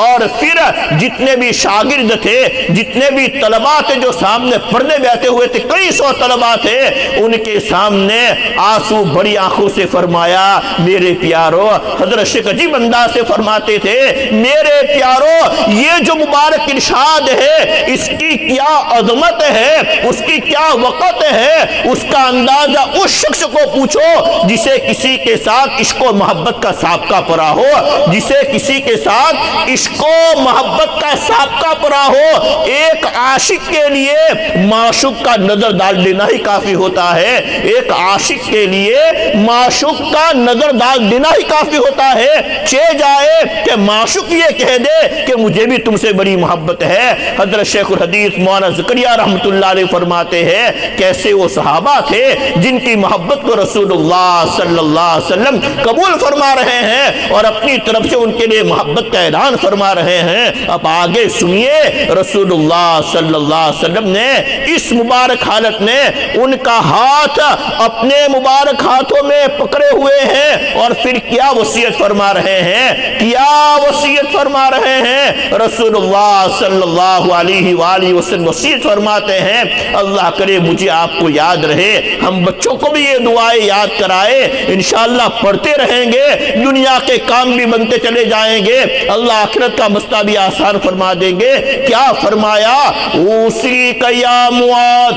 اور پھر جتنے بھی شاگرد تھے، جتنے بھی طلباء تھے جو سامنے پڑھنے بیٹھے ہوئے تھے، کئی سو طلباء تھے، ان کے سامنے آنسو بڑی آنکھوں سے فرمایا، میرے پیارو، حضرت شیخ عجیب انداز سے فرماتے تھے، میرے پیارو، یہ جو مبارک ارشاد ہے، اس کی کیا عظمت ہے، اس کی کیا وقت ہے، اس کا اندازہ اس شخص کو پوچھو جسے کسی کے ساتھ عشق و محبت کا سابقہ پڑا ہو، جسے کسی کے ساتھ عشق و محبت کا سابقہ پڑا ہو۔ ایک عاشق کے لیے معشوق کا نظر ڈال دینا ہی کافی ہوتا ہے، ایک عاشق کے لیے معشوق کا نظر ڈال دینا ہی کافی ہوتا ہے، چہ جائے کہ معشوق یہ کہہ دے کہ مجھے بھی تم سے بڑی محبت ہے۔ حضرت شیخ الحدیث مولانا زکریا رحمۃ اللہ علیہ فرماتے ہیں، کیسے وہ صحابہ تھے جن کی محبت کو رسول اللہ صلی اللہ علیہ وسلم قبول فرما رہے ہیں اور اپنی طرف سے ان کے لیے محبت کا اعلان فرما رہے ہیں۔ اب آگے سنیے، رسول اللہ صلی اللہ علیہ وسلم نے اس مبارک حالت میں ان کا ہاتھ اپنے مبارک ہاتھوں میں پکڑے ہوئے ہیں اور پھر کیا وصیت فرما رہے ہیں، کیا وصیت فرما رہے ہیں، رسول اللہ صلی اللہ علیہ وآلہ وسلم وصیت فرماتے ہیں، اللہ کرے مجھے آپ کو یاد رہے، ہم بچوں کو بھی یہ دعائیں یاد کرائے، انشاءاللہ پڑھتے رہیں گے، دنیا کے کام بھی بنتے چلے جائیں گے، اللہ آخرت کا مسئلہ بھی آسان فرما دیں گے۔ کیا فرمایا، اوصیک یا معاذ،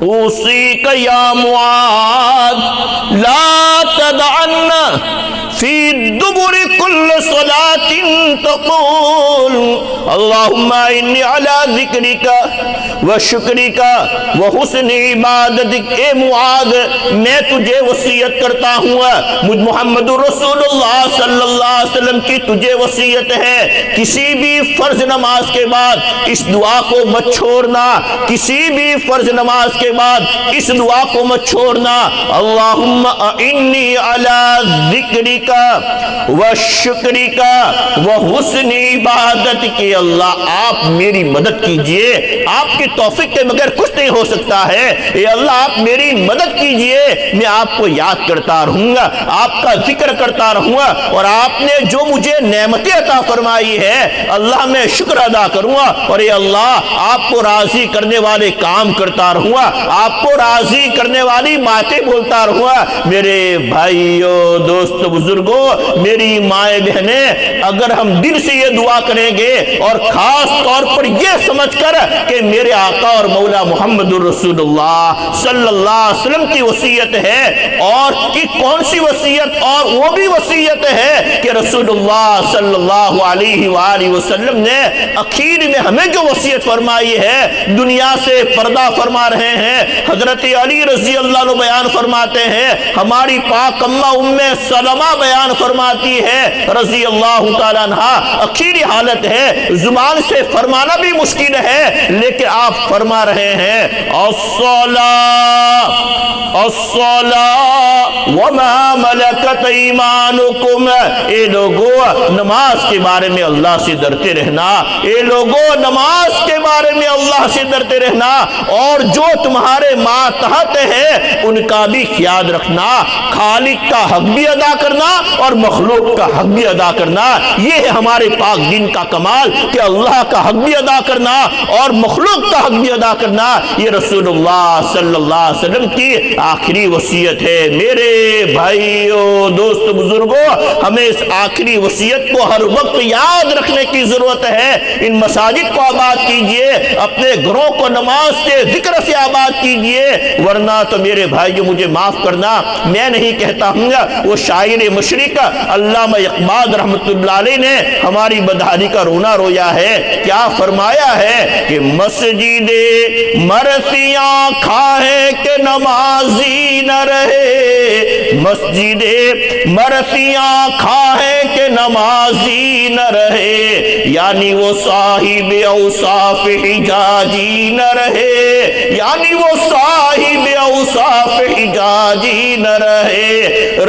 اوصیک یا معاذ لا تدعن فی دبر کل صلاۃ صلاة تقول اللهم انی علی ذکرک وشکرک وحسن عبادتک۔ اے معاذ میں تجھے وصیت کرتا ہوں، مجھ محمد رسول اللہ صلی اللہ علیہ وسلم کی تجھے وصیت ہے، کسی بھی فرض نماز کے بعد اس دعا کو مت چھوڑنا، کسی بھی فرض نماز کے بعد اس دعا کو مت چھوڑنا۔ اللہم اعنی علی ذکرک وشکرک وحسن عبادتک۔ اللہ آپ میری مدد کیجئے، آپ کی توفیق کے بغیر کچھ نہیں ہو سکتا ہے۔ اے اللہ آپ میری مدد کیجئے، میں آپ کو یاد کرتا رہوں گا، آپ کا ذکر کرتا رہوں گا، اور آپ نے جو مجھے نعمتیں عطا فرمائی ہے اللہ میں شکر ادا کروں گا، اور اے اللہ آپ کو راضی کرنے والے کام کرتا رہوں گا، آپ کو راضی کرنے والی باتیں بولتا رہوں گا۔ میرے بھائیوں، دوست، بزرگوں، میری مائیں بہنیں، اگر ہم دل سے یہ دعا کریں گے اور خاص طور پر یہ سمجھ کر کہ میرے آقا اور مولا محمد رسول اللہ صلی اللہ علیہ وسلم کی وصیت ہے، اور کہ کون سی وصیت؟ اور وہ بھی وصیت ہے کہ رسول اللہ صلی اللہ علیہ وآلہ وسلم نے اخیر میں ہمیں جو وصیت فرمائی ہے، دنیا سے پردہ فرما رہے ہیں۔ حضرت علی رضی اللہ عنہ بیان فرماتے ہیں، ہماری پاک اماں ام سلمہ بیان فرماتی ہے رضی اللہ تعالیٰ عنہ، اخیری حالت ہے، زبان سے فرمانا بھی مشکل ہے، لیکن آپ فرما رہے ہیں الصلاۃ الصلاۃ وما ملکت ایمانکم۔ اے لوگو نماز کے بارے میں اللہ سے ڈرتے رہنا، اے لوگو نماز کے بارے میں اللہ سے ڈرتے رہنا، اور جو تمہارے ماتحت ہے ان کا بھی خیال رکھنا، خالق کا حق بھی ادا کرنا اور مخلوق کا حق بھی ادا کرنا۔ یہ ہے ہمارے پاک دین کا کمال کہ اللہ کا حق بھی ادا کرنا اور مخلوق کا حق بھی ادا کرنا۔ یہ رسول اللہ صلی اللہ علیہ وسلم کی آخری وصیت ہے۔ میرے بھائیوں، دوست، بزرگوں، ہمیں اس آخری وصیت کو ہر وقت یاد رکھنے کی ضرورت ہے۔ ان مساجد کو آباد کیجئے، اپنے گھروں کو نماز سے ذکر سے آباد کیجئے، ورنہ تو میرے بھائیوں مجھے معاف کرنا، میں نہیں کہتا ہوں گا، وہ شاعر مشرق علامہ اقبال رحمۃ اللہ علیہ نے ہماری بدحالی کا رونا رویا ہے۔ کیا فرمایا ہے کہ مسجد مرثیاں کھائے کہ نمازی نہ رہے، مسجد مرثیاں کھائے کہ نمازی نہ رہے، یعنی وہ صاحب اوصاف حجاجی نہ رہے، یعنی وہ صاحب اوصاف حجاجی نہ رہے،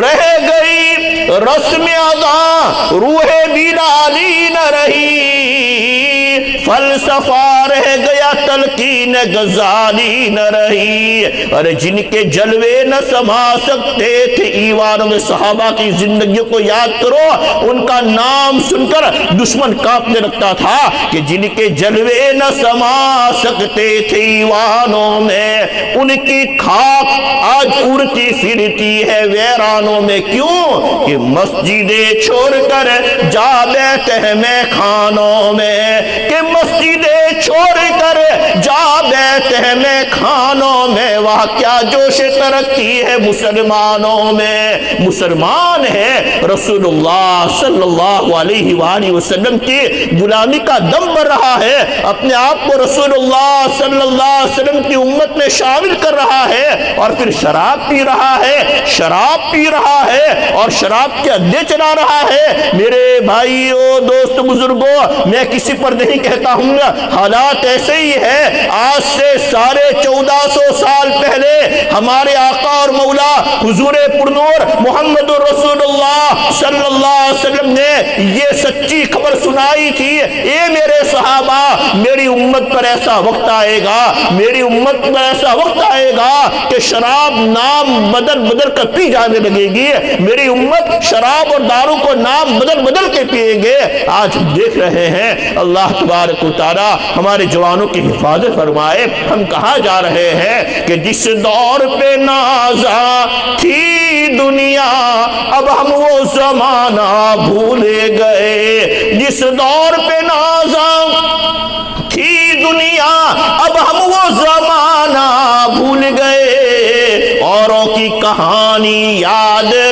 رہ گئی رسم ادا روح بلالی نہ رہی، فلسفہ رہ گیا تلقین غزالی نہ رہی۔ اور جن کے جلوے نہ سما سکتے تھے ایوانوں میں، صحابہ کی زندگیوں کو یاد کرو، ان کا نام سن کر دشمن کانپنے لگتا تھا کہ جن کے جلوے نہ سما سکتے تھے ایوانوں میں، ان کی خاک آج اڑتی پھرتی ہے ویرانوں میں۔ کیوں کہ مسجدیں چھوڑ کر جا بیٹھے ہیں میں خانوں میں، کہ مسجدیں چھوڑ کر جا بیٹھے ہیں میں خانوں میں، وہاں کیا جوش ترقی ہے مسلمانوں میں۔ مسلمان ہے رسول اللہ صلی اللہ علیہ وآلہ وسلم کی غلامی کا دم بھر رہا ہے، اپنے آپ کو رسول اللہ صلی اللہ علیہ وسلم کی امت میں شامل کر رہا ہے، اور پھر شراب پی رہا ہے، شراب پی رہا ہے اور شراب کے اڈے چلا رہا ہے۔ میرے بھائیوں، دوست، بزرگوں، میں کسی پر نہیں کہتا ہوں گا، حالات ایسے ہی ہے۔ آج سے 1450 سال پہلے ہمارے آقا اور مولا حضور پرنور محمد رسول اللہ صلی اللہ علیہ وسلم نے یہ سچی خبر سنائی تھی، اے میرے صحابہ، میری امت پر ایسا وقت آئے گا، میری امت پر ایسا وقت آئے گا کہ شراب نام بدل بدل کر پی جانے لگے گی، میری امت شراب اور دارو کو نام بدل بدل کے پیے گے۔ آج ہم دیکھ رہے ہیں، اللہ تبارک و تعالی ہمارے جوانوں کی حفاظت فرمائے۔ ہم کہاں جا رہے ہیں کہ جس دور پہ نازا تھی دنیا اب ہم وہ زمانہ بھولے گئے، جس دور پہ نازا تھی دنیا اب ہم وہ زمانہ بھول گئے، اوروں کی کہانی یاد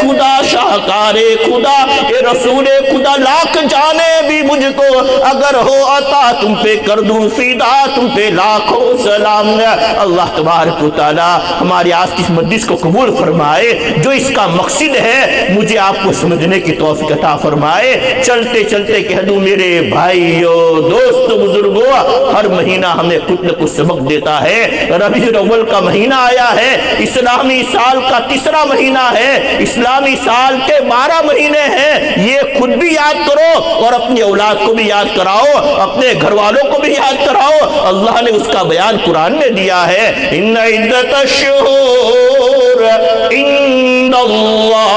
خدا شاہکار خدا، اے رسول خدا لاکھ جانے بھی مجھ کو اگر ہو عطا تم پہ کر دوں فدا، تم پہ لاکھوں سلام۔ اللہ تبارک و تعالی ہماری آج کی اس مجلس کو قبول فرمائے، جو اس کا مقصد ہے مجھے آپ کو سمجھنے کی توفیق عطا فرمائے۔ چلتے چلتے کہہ دوں میرے بھائیو دوستو بزرگو، ہر مہینہ ہمیں کچھ نہ کچھ سبق دیتا ہے۔ ربیع-ال-اول کا مہینہ آیا ہے، اسلامی سال کا تیسرا مہینہ ہے، اسلامی سال کے 12 مہینے ہیں، یہ خود بھی یاد کرو اور اپنی اولاد کو بھی یاد کراؤ، اپنے گھر والوں کو بھی یاد کراؤ۔ اللہ نے اس کا بیان قرآن میں دیا ہے، ان عدت الشہور عند اللہ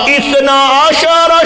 12 شہرا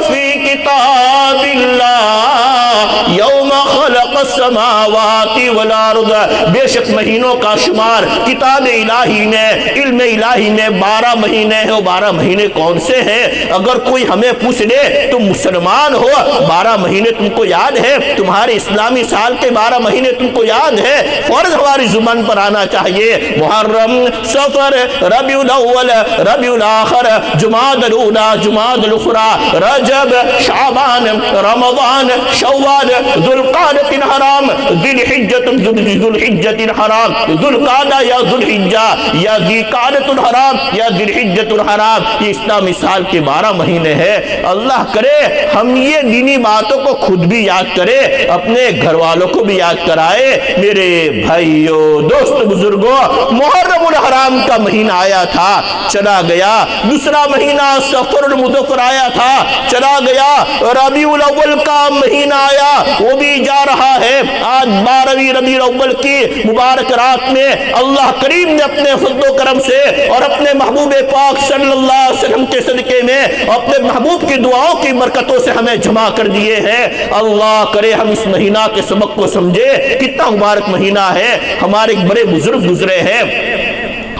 فی کتاب اللہ یوم خلق السماوات والارض، بے شک مہینوں کا شمار کتاب الہی نے، علم الہی میں 12 مہینے ہیں۔ وہ 12 مہینے کون سے ہیں؟ اگر کوئی ہمیں پوچھ لے تم مسلمان ہو 12 مہینے تم کو یاد ہے؟ تمہارے اسلامی سال کے 12 مہینے تم کو یاد ہے؟ فوراً ہماری زبان پر آنا چاہیے، محرم، صفر، ربیع الاول، ربیع الاخر، جمادی الاولی، جمادی الاخری، رجب، شعبان، رمضان، شوال، ذوالقعدۃ الحرام، ذوالحجۃ الحرام، ذوالقعدہ یا ذوالحجہ یا ذوالقعدۃ الحرام یا ذوالحجۃ الحرام، یہ اسلامی سال کے 12 مہینے ہیں۔ اللہ کرے ہم یہ دینی باتوں کو خود بھی یاد کرے، اپنے گھر والوں کو بھی یاد کرائے۔ میرے بھائیو دوست بزرگوں، محرم الحرام کا مہینہ آیا تھا چلا گیا، دوسرا مہینہ صفر المظفر آیا تھا چلا گیا، ربیع الاول کا مہینہ آیا وہ بھی جا رہا ہے۔ آج 12ویں ربیع الاول کی مبارک رات میں اللہ کریم نے اپنے فضل و کرم سے اور اپنے محبوب پاک صلی اللہ علیہ وسلم کے صدقے میں اپنے محبوب کی دعاؤں کی برکتوں سے ہمیں جمع کر دیے ہیں۔ اللہ کرے ہم اس مہینہ کے سبق کو سمجھے، کتنا مبارک مہینہ ہے۔ ہمارے بڑے بزرگ گزرے ہیں،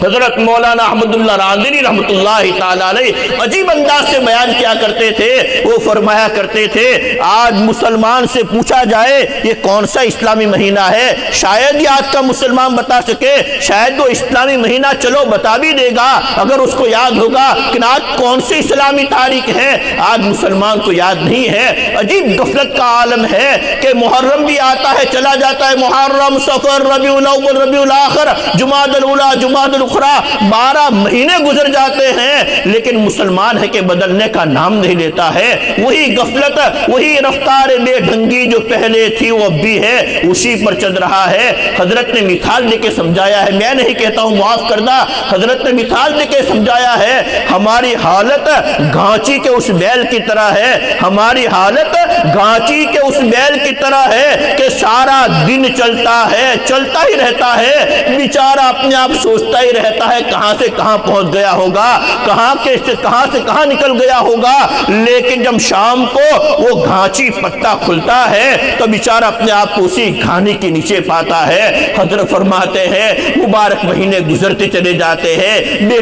حضرت مولانا احمد اللہ راندری رحمت اللہ تعالیٰ علیہ عجیب انداز سے بیان کیا کرتے تھے۔ وہ فرمایا کرتے تھے آج مسلمان سے پوچھا جائے یہ کون سا اسلامی مہینہ ہے، شاید ہی آج کا مسلمان بتا سکے، شاید وہ اسلامی مہینہ چلو بتا بھی دے گا اگر اس کو یاد ہوگا، لیکن آج کون سی اسلامی تاریخ ہے آج مسلمان کو یاد نہیں ہے۔ عجیب غفلت کا عالم ہے کہ محرم بھی آتا ہے چلا جاتا ہے، محرم، صفر، ربیع الاول، ربیع الاخر، جمادی الاولی، جمادی الاخری، 12 مہینے گزر جاتے ہیں لیکن مسلمان ہے کہ بدلنے کا نام نہیں لیتا ہے۔ وہی غفلت، وہی رفتار بے ڈھنگی جو پہلے تھی وہ اب بھی ہے، اسی پر چل رہا ہے۔ حضرت نے مثال دے کے سمجھایا ہے، میں نہیں کہتا ہوں معاف کردہ، حضرت نے مثال دے کے سمجھایا ہے، ہماری حالت گھانچی کے اس بیل کی طرح ہے، ہماری حالت گھانچی کے اس بیل کی طرح ہے کہ سارا دن چلتا ہے، چلتا ہی رہتا ہے، بیچارہ اپنے آپ سوچتا ہی رہتا ہے کہاں سے کہاں پہنچ گیا ہوگا، کہاں سے کہاں نکل گیا ہوگا، لیکن جب شام کو وہ گھانچی پتا کھلتا ہے تو بیچارہ اپنے آپ کو اسی گھانی کے نیچے پاتا ہے۔ حضرت فرماتے ہیں مبارک مہینے گزرتے چلے جاتے ہیں، بے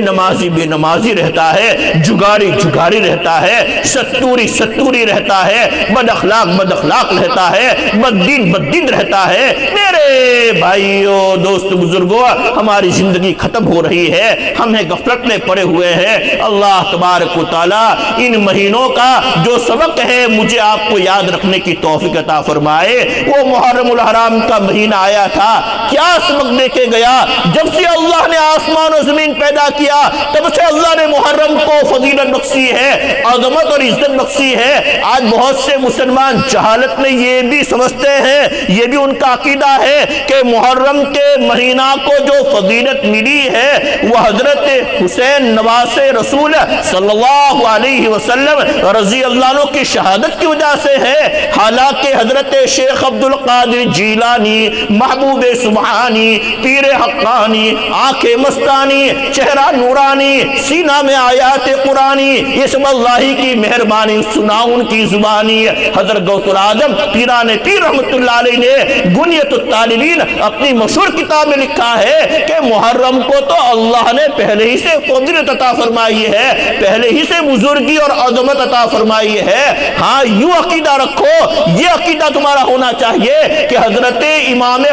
نمازی رہتا ہے، جگاری رہتا ہے، ستوری رہتا ہے، بد اخلاق رہتا ہے، بددین رہتا ہے۔ میرے بھائیو دوست بزرگوں، ہماری زندگی ختم ہو رہی ہے، ہم غفلت میں پڑے ہوئے ہیں۔ اللہ تبارک و تعالیٰ ان مہینوں کا جو سبق ہے مجھے آپ کو یاد رکھنے کی توفیق عطا فرمائے۔ وہ محرم الحرام کا مہینہ آیا تھا، کیا سبق دے کے گیا؟ جب سے اللہ نے آسمان و زمین پیدا کیا تب سے اللہ نے محرم کو فضیلت بخشی ہے، عظمت اور عزت بخشی ہے۔ آج بہت سے مسلمان جہالت میں یہ بھی سمجھتے ہیں، یہ بھی ان کا عقیدہ ہے کہ محرم کے مہینہ کو جو فضیلت ملی ہے وہ حضرت حسین نواز رسول صلی اللہ علیہ وسلم رضی اللہ عنہ کی شہادت کی وجہ سے ہے۔ حالانکہ حضرت شیخ عبدالقادر جیلانی، محبوب سبحانی، پیر حقانی، آنکھ مستانی، چہرہ نورانی، سینہ میں آیات قرآنی، یہ سب اللہ کی مہربانی، سنا ان کی زبانی۔ حضرت غوث العظم پیران پیر رحمت اللہ علیہ نے گنیت الطالبین اپنی مشہور کتاب میں لکھا ہے کہ محرم کو تو اللہ نے پہلے ہی سے فضیلت عطا فرمائی ہے، پہلے ہی سے بزرگی اور عظمت عطا فرمائی ہے۔ ہاں یوں عقیدہ رکھو، یہ عقیدہ تمہارا ہونا چاہیے کہ حضرت امام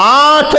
8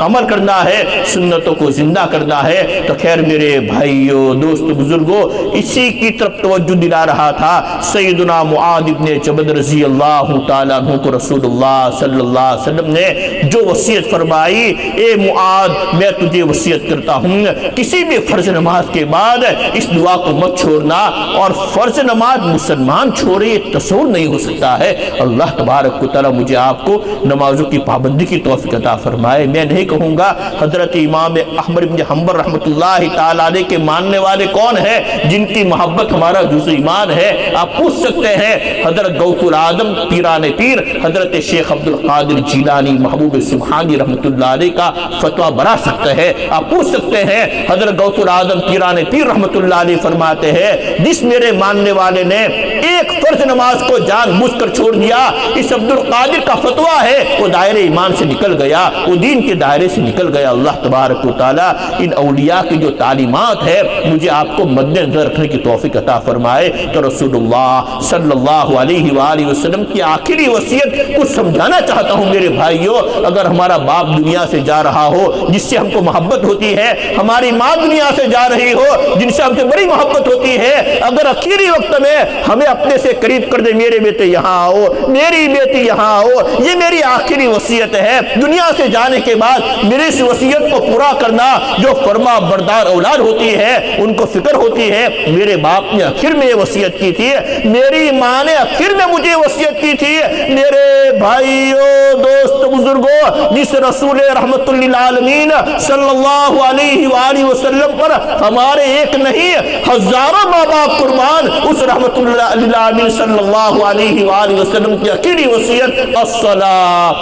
عمل کرنا ہے، سنتوں کو زندہ کرنا ہے۔ تو خیر میرے بھائیوں، دوستو، بزرگوں، اسی کی طرف توجہ دلا رہا تھا سیدنا معاذ بن جبل رضی اللہ تعالیٰ عنہ کو رسول اللہ صلی اللہ علیہ وسلم نے جو وصیت فرمائی، اے معاذ میں تجھے وصیت کرتا ہوں کسی بھی فرض نماز کے بعد اس دعا کو مت چھوڑنا، اور فرض نماز مسلمان چھوڑے یہ تصور نہیں ہو سکتا ہے۔ اللہ تبارک و تعالیٰ مجھے آپ کو نمازوں کی پابندی کی توفیق عطا فرمائے۔ میں نہیں کہوں گا حضرت امام احمد بن حنبل رحمۃ اللہ تعالیٰ علیہ کے ماننے والے کون ہیں جن کی محبت ہمارا جزء ایمان ہے۔ آپ پوچھ سکتے ہیں حضرت غوث العظم پیران پیر حضرت شیخ عبد القادر جیلانی محبوب سبحانی رحمۃ اللہ علیہ کا فتویٰ بنا سکتے ہیں۔ آپ پوچھ سکتے ہیں حضرت غوث العظم پیران پیر رحمۃ اللہ علیہ فرماتے ہیں جس میرے ماننے والے نے ایک فرض نماز کو جان بوجھ کر چھوڑ دیا، اس عبد القادر کا فتویٰ ہے وہ دائرے ایمان سے نکل گیا، وہ دین کے دائرے سے نکل گیا۔ اللہ تبارک و تعالیٰ ان اولیاء کی جو تعلیمات ہے مجھے آپ کو مد نظر رکھنے کی توفیق عطا فرمائے۔ تو رسول اللہ صلی اللہ علیہ وآلہ وسلم کی آخری وصیت کو سمجھانا چاہتا ہوں میرے بھائیوں۔ اگر ہمارا باپ دنیا سے جا رہا ہو جس سے ہم کو محبت ہوتی ہے، ہماری ماں دنیا سے جا رہی ہو جن سے ہم سے بڑی محبت ہوتی ہے، اگر آخری وقت میں ہمیں اپنے سے قریب کر دے، میرے بیٹے یہاں آؤ، میری بیٹی یہاں آؤ، یہ میری آخری وصیت ہے۔ دنیا سے جانے کے بعد میری اس وصیت کو پورا کرنا۔ جو فرما بردار اولاد ہوتی ہے ان کو فکر ہوتی ہے میرے باپ نے آخر میں یہ وصیت کی تھی، میری ماں نے آخر میں مجھے وصیت کی تھی۔ میرے بھائیوں، دوست، بزرگوں، جس رسول رحمت للعالمین صلی اللہ علیہ وآلہ وسلم پر ہمارے ایک نہیں ہزاروں ماں باپ قربان، اس رحمت للعالمین صلی اللہ علیہ وآلہ وسلم کی آخری وصیت الصلاۃ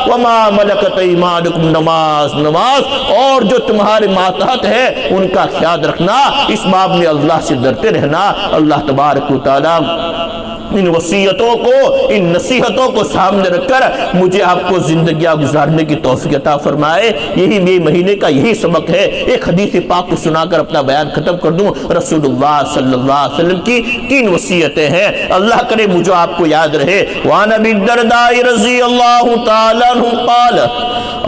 وما ملکت ایمانکم، نماز نماز، اور جو تمہارے ماتحت ہے ان کا خیال رکھنا، اس باب میں اللہ سے ڈرتے رہنا۔ اللہ تبارک و تعالیٰ ان وصیتوں کو، ان نصیحتوں کو سامنے رکھ کر مجھے آپ کو زندگیاں گزارنے کی توفیق عطا فرمائے۔ یہی میرے مہینے کا یہی سبق ہے۔ ایک حدیث پاک کو سنا کر اپنا بیان ختم کر دوں۔ رسول اللہ صلی اللہ علیہ وسلم کی 3 وصیتیں ہیں، اللہ کرے مجھے آپ کو یاد رہے۔ وعن ابی الدرداء رضی اللہ تعالی عنہ قال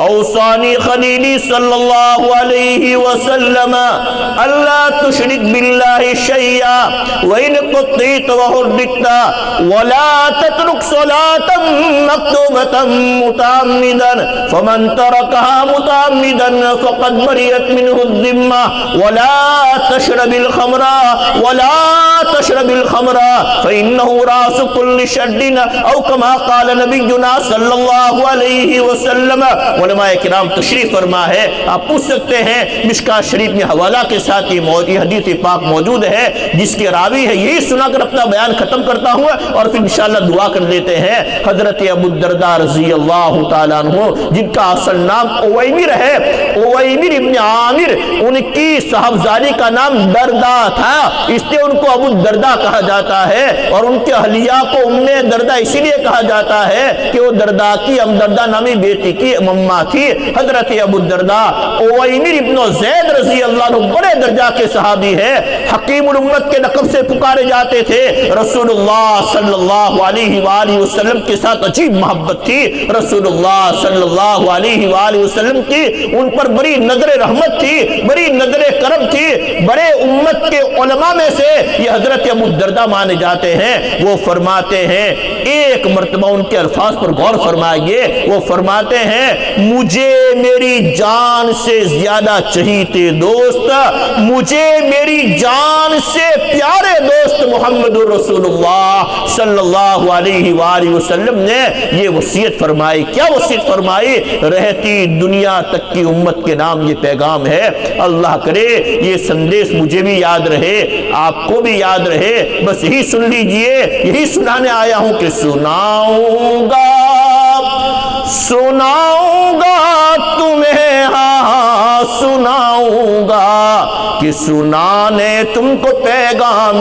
اوصانی خلیلی صلی اللہ علیہ وسلم اللہ تشرک باللہ شیئا وإن قطعت وحرکت ولا تترك صلاة مكتوبة متعمدا فمن تركها متعمدا فقد برئت منه الذمة ولا تشرب الخمر فإنه رأس كل شر أو كما قال نبينا صلی اللہ علیہ وسلم۔ علماء کرام تشریف فرما ہے، آپ پوچھ سکتے ہیں مشکات شریف میں حوالہ کے ساتھ یہ حدیث پاک موجود ہے جس کے راوی ہے، یہی سنا کر اپنا بیان ختم کرتا ہوں اور پھر انشاءاللہ دعا کر لیتے ہیں۔ حضرت ابو الدرداء رضی اللہ تعالیٰ عنہ جن کا اصل نام اویمر ہے، اویمر ابن عامر، ان کی صاحبزادی کا نام دردا تھا، اس لیے ان کو ابو الدرداء کہا جاتا ہے، اور ان کے اہلیہ کو ام درداء اسی لیے کہا جاتا ہے کہ وہ دردا کی درداء نامی بیٹی کی مما تھی۔ حضرت ابو الدرداء اویمر ابن زید رضی اللہ عنہ بڑے درجہ کے صحابی ہے، حکیم الامت کے لقب سے پکارے جاتے تھے۔ رسول اللہ صلی اللہ علیہ وآلہ وسلم کے ساتھ عجیب محبت تھی، رسول اللہ صلی اللہ علیہ وآلہ وسلم کی ان پر بڑی نظر رحمت تھی، بڑی نظر کرم تھی۔ بڑے امت کے علماء میں سے یہ حضرت ابو الدرداء مانے جاتے ہیں۔ وہ فرماتے ہیں، ایک مرتبہ ان کے الفاظ پر غور فرمائیے، وہ فرماتے ہیں مجھے میری جان سے زیادہ چہیتے دوست، مجھے میری جان سے پیارے دوست محمد رسول اللہ صلی اللہ علیہ وآلہ وسلم نے یہ وصیت فرمائی۔ کیا وصیت فرمائی؟ رہتی دنیا تک کی امت کے نام یہ پیغام ہے۔ اللہ کرے یہ سندیش مجھے بھی یاد رہے، آپ کو بھی یاد رہے، بس یہی سن لیجئے، یہی سنانے آیا ہوں کہ سناؤں گا تمہیں، ہاں سناؤں گا کہ سنانے تم کو پیغام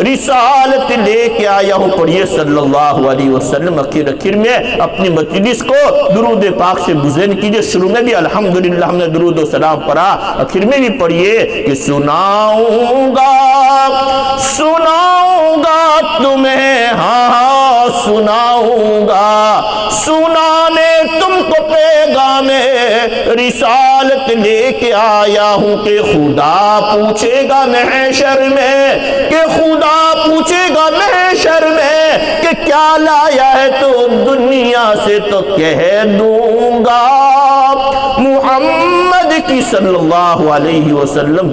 رسالت لے کے آیا ہوں۔ پڑھیے صلی اللہ علیہ وسلم۔ اخیر میں اپنی مجلس کو درود پاک سے مزین کیجئے۔ شروع میں بھی الحمدللہ ہم نے درود و سلام پڑھا، اخیر میں بھی پڑھیے کہ سناؤں گا تمہیں، ہاں سناؤں گا، سنانے تم کو پیغام رسالت لے کے آیا ہوں کہ خدا پوچھے گا محشر میں، کہ خدا پوچھے گا محشر میں کہ کیا لایا ہے تو دنیا سے تو کہہ دوں گا محمد کی صلی اللہ علیہ وسلم۔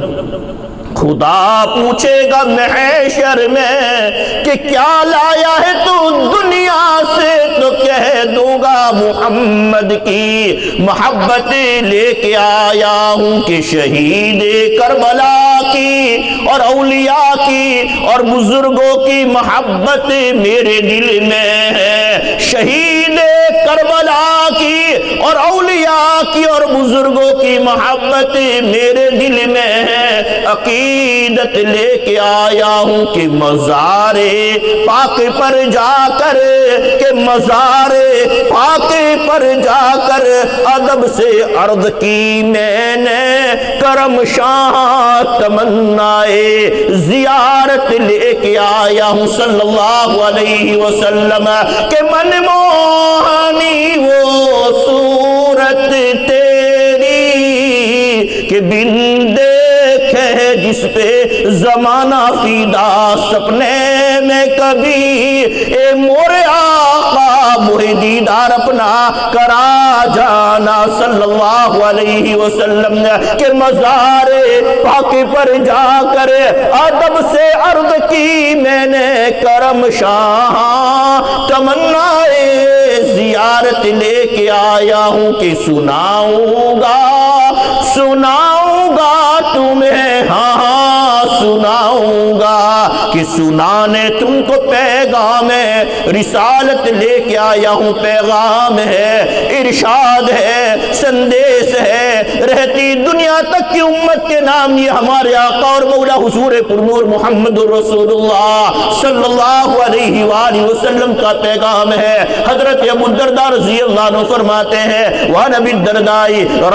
خدا پوچھے گا محشر میں کہ کیا لایا ہے تو دنیا سے تو کہہ دوں گا محمد کی محبت لے کے آیا ہوں کہ شہید کربلا کی اور اولیاء کی اور بزرگوں کی محبت میرے دل میں ہے، شہید کربلا کی اور اولیاء کی اور بزرگوں کی محبت میرے دل میں ہے، عقیدت لے کے آیا ہوں کہ مزار پاک پر جا کر، کہ مزار پاک پر جا کر ادب سے عرض کی میں نے کرم شاہ تمنائے زیارت لے کے آیا ہوں صلی اللہ علیہ وسلم، کہ من موہانی وہ صورت تیری کہ بن دیکھے جس پہ زمانہ فیدا سپنے میں کبھی، اے مورے آقا مجھے دیدار اپنا کرا جانا صلی اللہ علیہ وسلم، کہ مزار پاک پر جا کر ادب سے عرض کی میں نے کرم شاہ تمنائے زیارت لے کے آیا ہوں کہ سناؤں گا تمہیں، ہاں سناؤں گا، کہ سنانے تم کو پیغام رسالت لے کے آیا ہوں، پیغام ہے، ارشاد ہے، سندیش ہے، رہتی دنیا تک کی امت کے نام یہ ہمارے آقا اور مولا حضور پرنور محمد رسول اللہ صلی اللہ علیہ وآلہ وسلم کا پیغام ہے۔ حضرت ابو الدرداء رضی اللہ عنہ فرماتے ہیں، وعن ابی الدرداء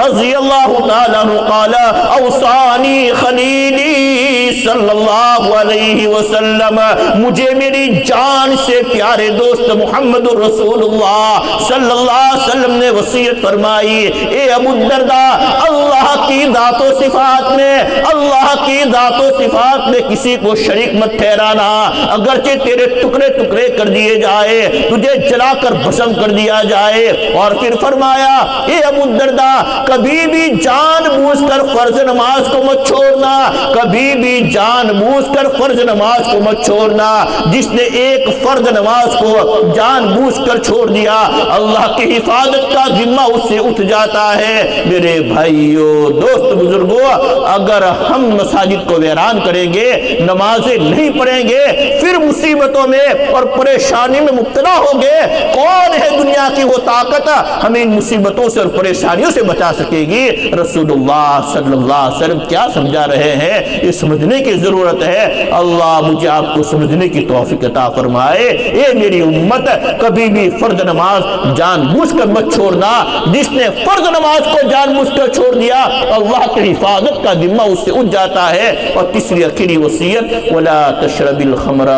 رضی اللہ تعالیٰ عنہ قال اوصانی خلیلی صلی اللہ علیہ وسلم، مجھے میری جان سے پیارے دوست محمد رسول اللہ صلی اللہ علیہ وسلم نے وصیت فرمائی، اے ابو الدرداء اللہ کی ذات و صفات میں، اللہ کی ذات و صفات میں کسی کو شریک مت ٹھہرانا، اگرچہ تیرے ٹکڑے ٹکڑے کر دیے جائے، تجھے جلا کر بھسم کر دیا جائے، اور پھر فرمایا اے ابو الدرداء کبھی بھی جان بوجھ کر فرض نماز کو مت چھوڑنا، کبھی بھی جان بوجھ کر فرض نماز کو مت چھوڑنا، جس نے ایک فرض نماز کو جان بوجھ کر چھوڑ دیا اللہ کی حفاظت کا ذمہ اس سے اٹھ جاتا ہے۔ میرے بھائیوں، دوست، بزرگوں، اگر ہم مساجد کو ویران کریں گے، نمازیں نہیں پڑھیں گے، پھر مصیبتوں میں اور پریشانی میں مبتلا ہوں گے، کون ہے دنیا کی وہ طاقت ہمیں ان مصیبتوں سے اور پریشانیوں سے بچا سکے گی؟ رسول اللہ صلی اللہ علیہ وسلم کیا سمجھا رہے ہیں، یہ سمجھنے کی ضرورت ہے۔ اللہ مجھے آپ کو سمجھنے کی توفیق عطا فرمائے۔ اے میری امت، کبھی بھی فرض نماز جان بوجھ کر مت چھوڑنا، جس نے فرض نماز کو جان بوجھ کر چھوڑ دیا اللہ کی حفاظت کا ذمہ اس سے اٹھ جاتا ہے۔ اور تیسری آخری وصیت، ولا تشرب الخمر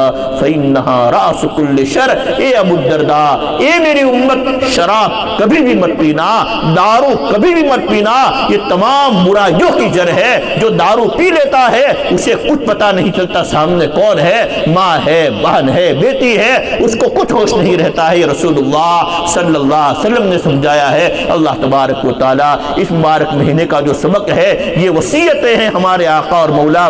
فإنها رأس كل شر، اے ابو الدرداء، اے میری امت، شراب کبھی بھی مت پینا، دارو کبھی بھی مت پینا، یہ تمام برائیوں کی جڑ ہے۔ جو دارو پی لیتا ہے اسے کچھ پتا نہیں چلتا سامنے کون ہے، ماں ہے، بہن ہے، بیٹی ہے، اس کو کچھ ہوش نہیں رہتا ہے۔ یہ رسول اللہ صلی اللہ علیہ وسلم نے سمجھایا ہے۔ اللہ تبارک و تعالیٰ اس مبارک مہینے کا جو سبق ہے، یہ وصیتیں ہیں ہمارے آقا اور مولا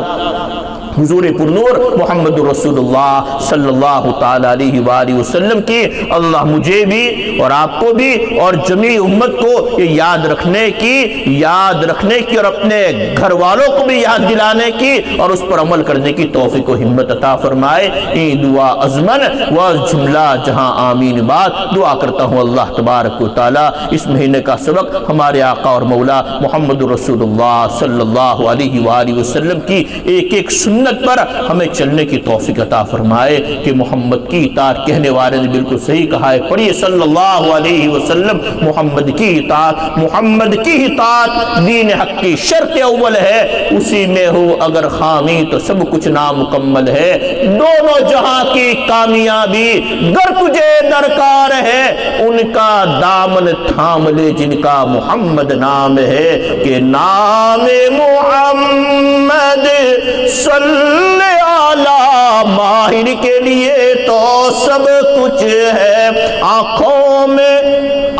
حضور پرنور محمد رسول اللہ صلی اللہ تعالیٰ علیہ وآلہ وسلم کی۔ اللہ مجھے بھی اور آپ کو بھی اور جمیع امت کو یہ یاد رکھنے کی اور اپنے گھر والوں کو بھی یاد دلانے کی اور اس پر عمل کرنے کی توفیق و ہمت عطا فرمائے۔ این دعا ازمن و جملہ جہاں آمین بات دعا کرتا ہوں اللہ تبارک و تعالیٰ اس مہینے کا سبق ہمارے آقا اور مولا محمد رسول اللہ صلی اللہ علیہ وآلہ وسلم کی ایک ایک سنت سنت پر ہمیں چلنے کی توفیق عطا فرمائے کہ محمد کی اطاعت، کہنے والے نے بالکل صحیح کہا ہے، پڑھیے صلی اللہ علیہ وسلم، محمد کی اطاعت، محمد کی اطاعت دین حق کی شرط اول ہے، اسی میں ہو اگر خامی تو سب کچھ نامکمل ہے، دونوں جہاں کی کامیابی گر تجھے درکار ہے، ان کا دامن تھام لے جن کا محمد نام ہے، کہ نام محمد صلی علی ماہر کے لیے تو سب کچھ ہے، آنکھوں میں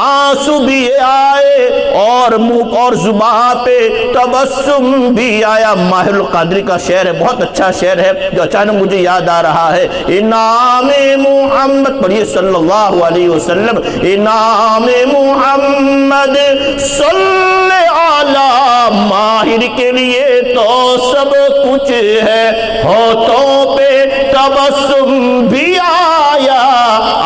آنسو بھی آئے اور منہ اور زبان پہ تبسم بھی آیا۔ ماہر القادری کا شعر ہے، بہت اچھا شعر ہے جو اچانک مجھے یاد آ رہا ہے، انعام محمد، پڑھیے صلی اللہ علیہ وسلم، انعام محمد صلی علی ماہر کے لیے تو سب کچھ ہے، ہونٹوں پہ تبسم بھی آیا،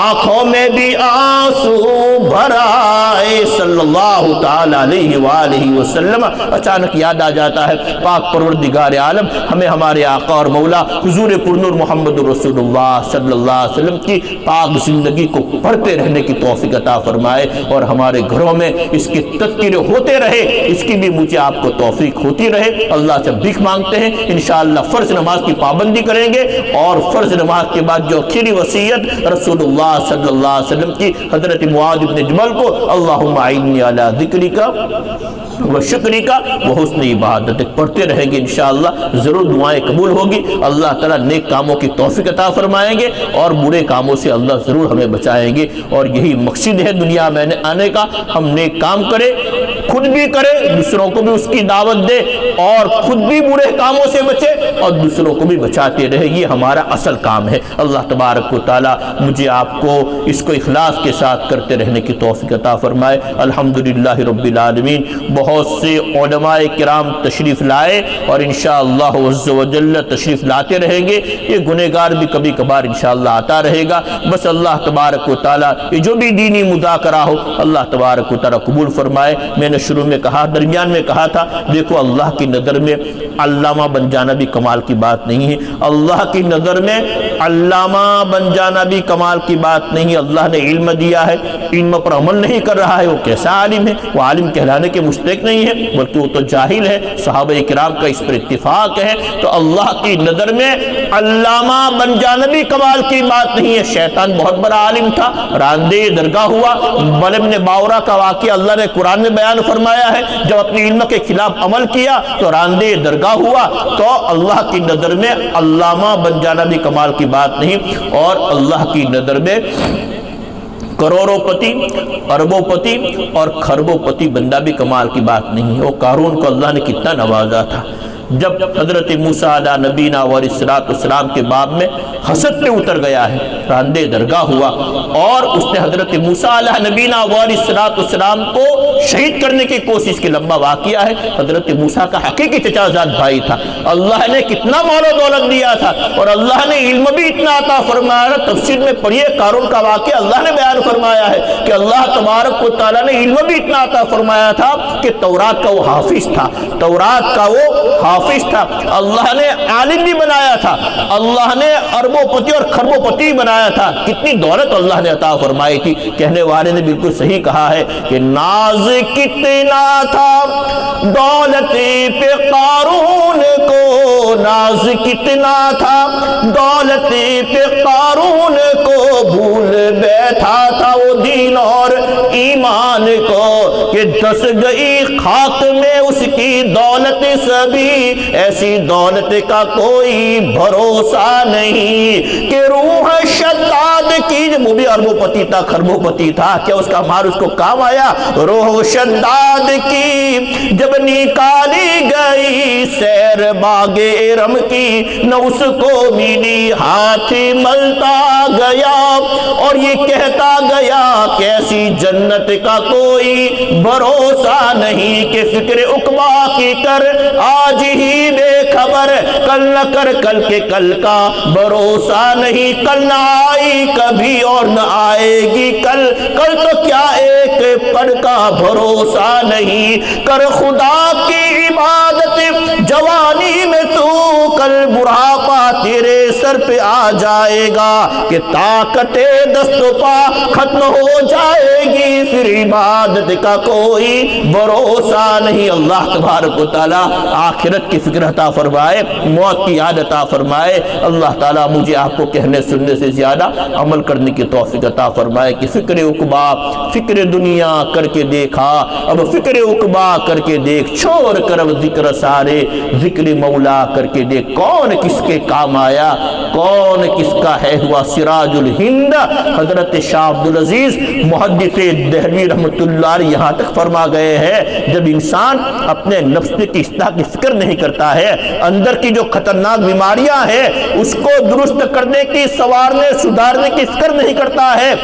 آنکھوں میں بھی آنسو بھر آئے، صلی اللہ تعالی علیہ وآلہ وسلم۔ اچانک یاد آ جاتا ہے پاک پروردگار عالم ہمیں ہمارے آقا اور مولا حضور پرنور محمد رسول اللہ صلی اللہ علیہ وسلم کی پاک زندگی کو پڑھتے رہنے کی توفیق عطا فرمائے، اور ہمارے گھروں میں اس کی تذکرے ہوتے رہے، اس کی بھی مجھے آپ کو توفیق ہوتی رہے۔ اللہ سے بھیک مانگتے ہیں، انشاءاللہ فرض نماز کی پابندی کریں گے، اور فرض نماز کے بعد جو آخری وصیت رسول اللہ صلی اللہ علیہ وسلم کی حضرت معاذ بن جبل کو، اللہم اعنی علی ذکرک و شکرک و حسن عبادت، پڑھتے رہیں گے، انشاءاللہ ضرور دعائیں قبول ہوگی، اللہ تعالیٰ نیک کاموں کی توفیق عطا فرمائیں گے، اور برے کاموں سے اللہ ضرور ہمیں بچائیں گے، اور یہی مقصد ہے دنیا میں آنے کا، ہم نیک کام کریں، خود بھی کرے، دوسروں کو بھی اس کی دعوت دے، اور خود بھی برے کاموں سے بچے اور دوسروں کو بھی بچاتے رہے، یہ ہمارا اصل کام ہے۔ اللہ تبارک و تعالیٰ مجھے آپ کو اس کو اخلاص کے ساتھ کرتے رہنے کی توفیق عطا فرمائے۔ الحمدللہ رب العالمین، بہت سے علماء کرام تشریف لائے اور انشاءاللہ عز و جل تشریف لاتے رہیں گے، یہ گنہگار بھی کبھی کبھار انشاءاللہ آتا رہے گا، بس اللہ تبارک و تعالیٰ یہ جو بھی دینی مذاکرہ ہو اللہ تبارک و تعالیٰ قبول فرمائے۔ میں نے شروع میں کہا، درمیان میں کہا تھا، دیکھو اللہ کی نظر میں علامہ بن جانا بھی کمال کی بات نہیں ہے، اللہ کی نظر میں علامہ بن جانا بھی کمال کی بات نہیں ہے، اللہ نے علم دیا ہے، علم پر عمل نہیں کر رہا ہے، وہ کیسا عالم ہے؟ وہ عالم کہلانے کے مستحق نہیں ہے، بلکہ وہ تو جاہل ہے، صحابہ کرام کا اس پر اتفاق ہے۔ تو اللہ کی نظر میں علامہ بن جانا بھی کمال کی بات نہیں ہے، شیطان بہت بڑا عالم تھا، راندے درگاہ ہوا، بلب نے باورا کا واقعہ اللہ نے قرآن میں بیان فرمایا ہے، جب اپنی علم کے خلاف عمل کیا تو راندے درگاہ ہوا۔ تو اللہ کی نظر میں علامہ بن جانا بھی کمال کی بات نہیں، اور اللہ کی نظر میں کروڑوں پتی، اربوں پتی اور کھربوں پتی بندہ بھی کمال کی بات نہیں ہے۔ وہ قارون کو اللہ نے کتنا نوازا تھا، جب حضرت موسیٰ علیہ نبینا علیہ السلام کے باب میں حسد پہ اتر گیا ہے، راندے درگاہ ہوا، اور اس نے حضرت موسیٰ علیہ نبینا علیہ السلام کو شہید کرنے کی کوشش کی۔ لمبا واقعہ ہے، حضرت موسیٰ کا حقیقی چچا زاد بھائی تھا، اللہ نے کتنا مال و دولت دیا تھا، اور اللہ نے علم بھی اتنا عطا فرمایا۔ تفسیر میں پڑھیے قارون کا واقعہ اللہ نے بیان فرمایا ہے کہ اللہ تبارک و تعالیٰ نے علم بھی اتنا عطا فرمایا تھا کہ تورات کا وہ حافظ تھا، تورات کا وہ حافظ تھا، اللہ نے عالم بھی بنایا تھا، اللہ نے اربوں پتی اور کھربوں پتی بنایا تھا، کتنی دولت اللہ نے عطا فرمائی تھی۔ کہنے والے نے بالکل صحیح کہا ہے کہ ناز کتنا تھا دولت پہ قارون کو، ناز کتنا تھا دولت پہ قارون کو، بھول بیٹھا تھا وہ دین اور ایمان کو، کہ دس گئی خاک میں اس کی دولت سبھی، ایسی دولت کا کوئی بھروسہ نہیں، کہ روح شداد کی، وہ بھی اربوں پتی تھا، کھربوں پتی تھا، کیا اس کا مال اس کو کام آیا؟ روح شداد کی جب نکالی گئی سیر باغ ارم کی، نہ اس کو ملی ہاتھ ملتا گیا، اور یہ کہتا گیا کیسی جنت کا کوئی بھروسہ نہیں، کہ فکر عقبا کی کر آج ہی بے خبر، کل نہ کر کل کے کل کا بھروسہ نہیں، کل نہ آئی کبھی اور نہ آئے گی کل، کل تو کیا ایک پل کا بھروسہ نہیں، کر خدا کی عبادت جوانی میں تو کل بڑھاپا تیرے سر پہ آ جائے گا کہ طاقت دست و پا ختم ہو جائے گی، پھر عبادت کا کوئی بھروسہ نہیں۔ اللہ تبارک و تعالیٰ آخرت کی فکر عطا فرمائے، موت کی یاد عطا فرمائے۔ اللہ تعالیٰ مجھے آپ کو کہنے سننے سے زیادہ عمل کرنے کی توفیق عطا فرمائے کہ فکر عقبہ، فکر دنیا کر کے دیکھا، اب فکر عقبہ کر کے دیکھ، چھوڑ کر اب ذکر سارے، ذکر مولا کر کے دیکھ، کون کس کے کام آیا، کون کس کا ہے ہوا سراج الہند۔ حضرت شاہ عبدالعزیز محدث دہلوی رحمۃ اللہ علیہ یہاں تک فرما گئے ہیں، جب انسان اپنے نفس کی اصلاح کی فکر نہیں کرتا ہے، اندر کی جو خطرناک بیماریاں ہیں اس کو درست کرنے کی، سنوارنے سدھارنے کی فکر نہیں کرتا ہے،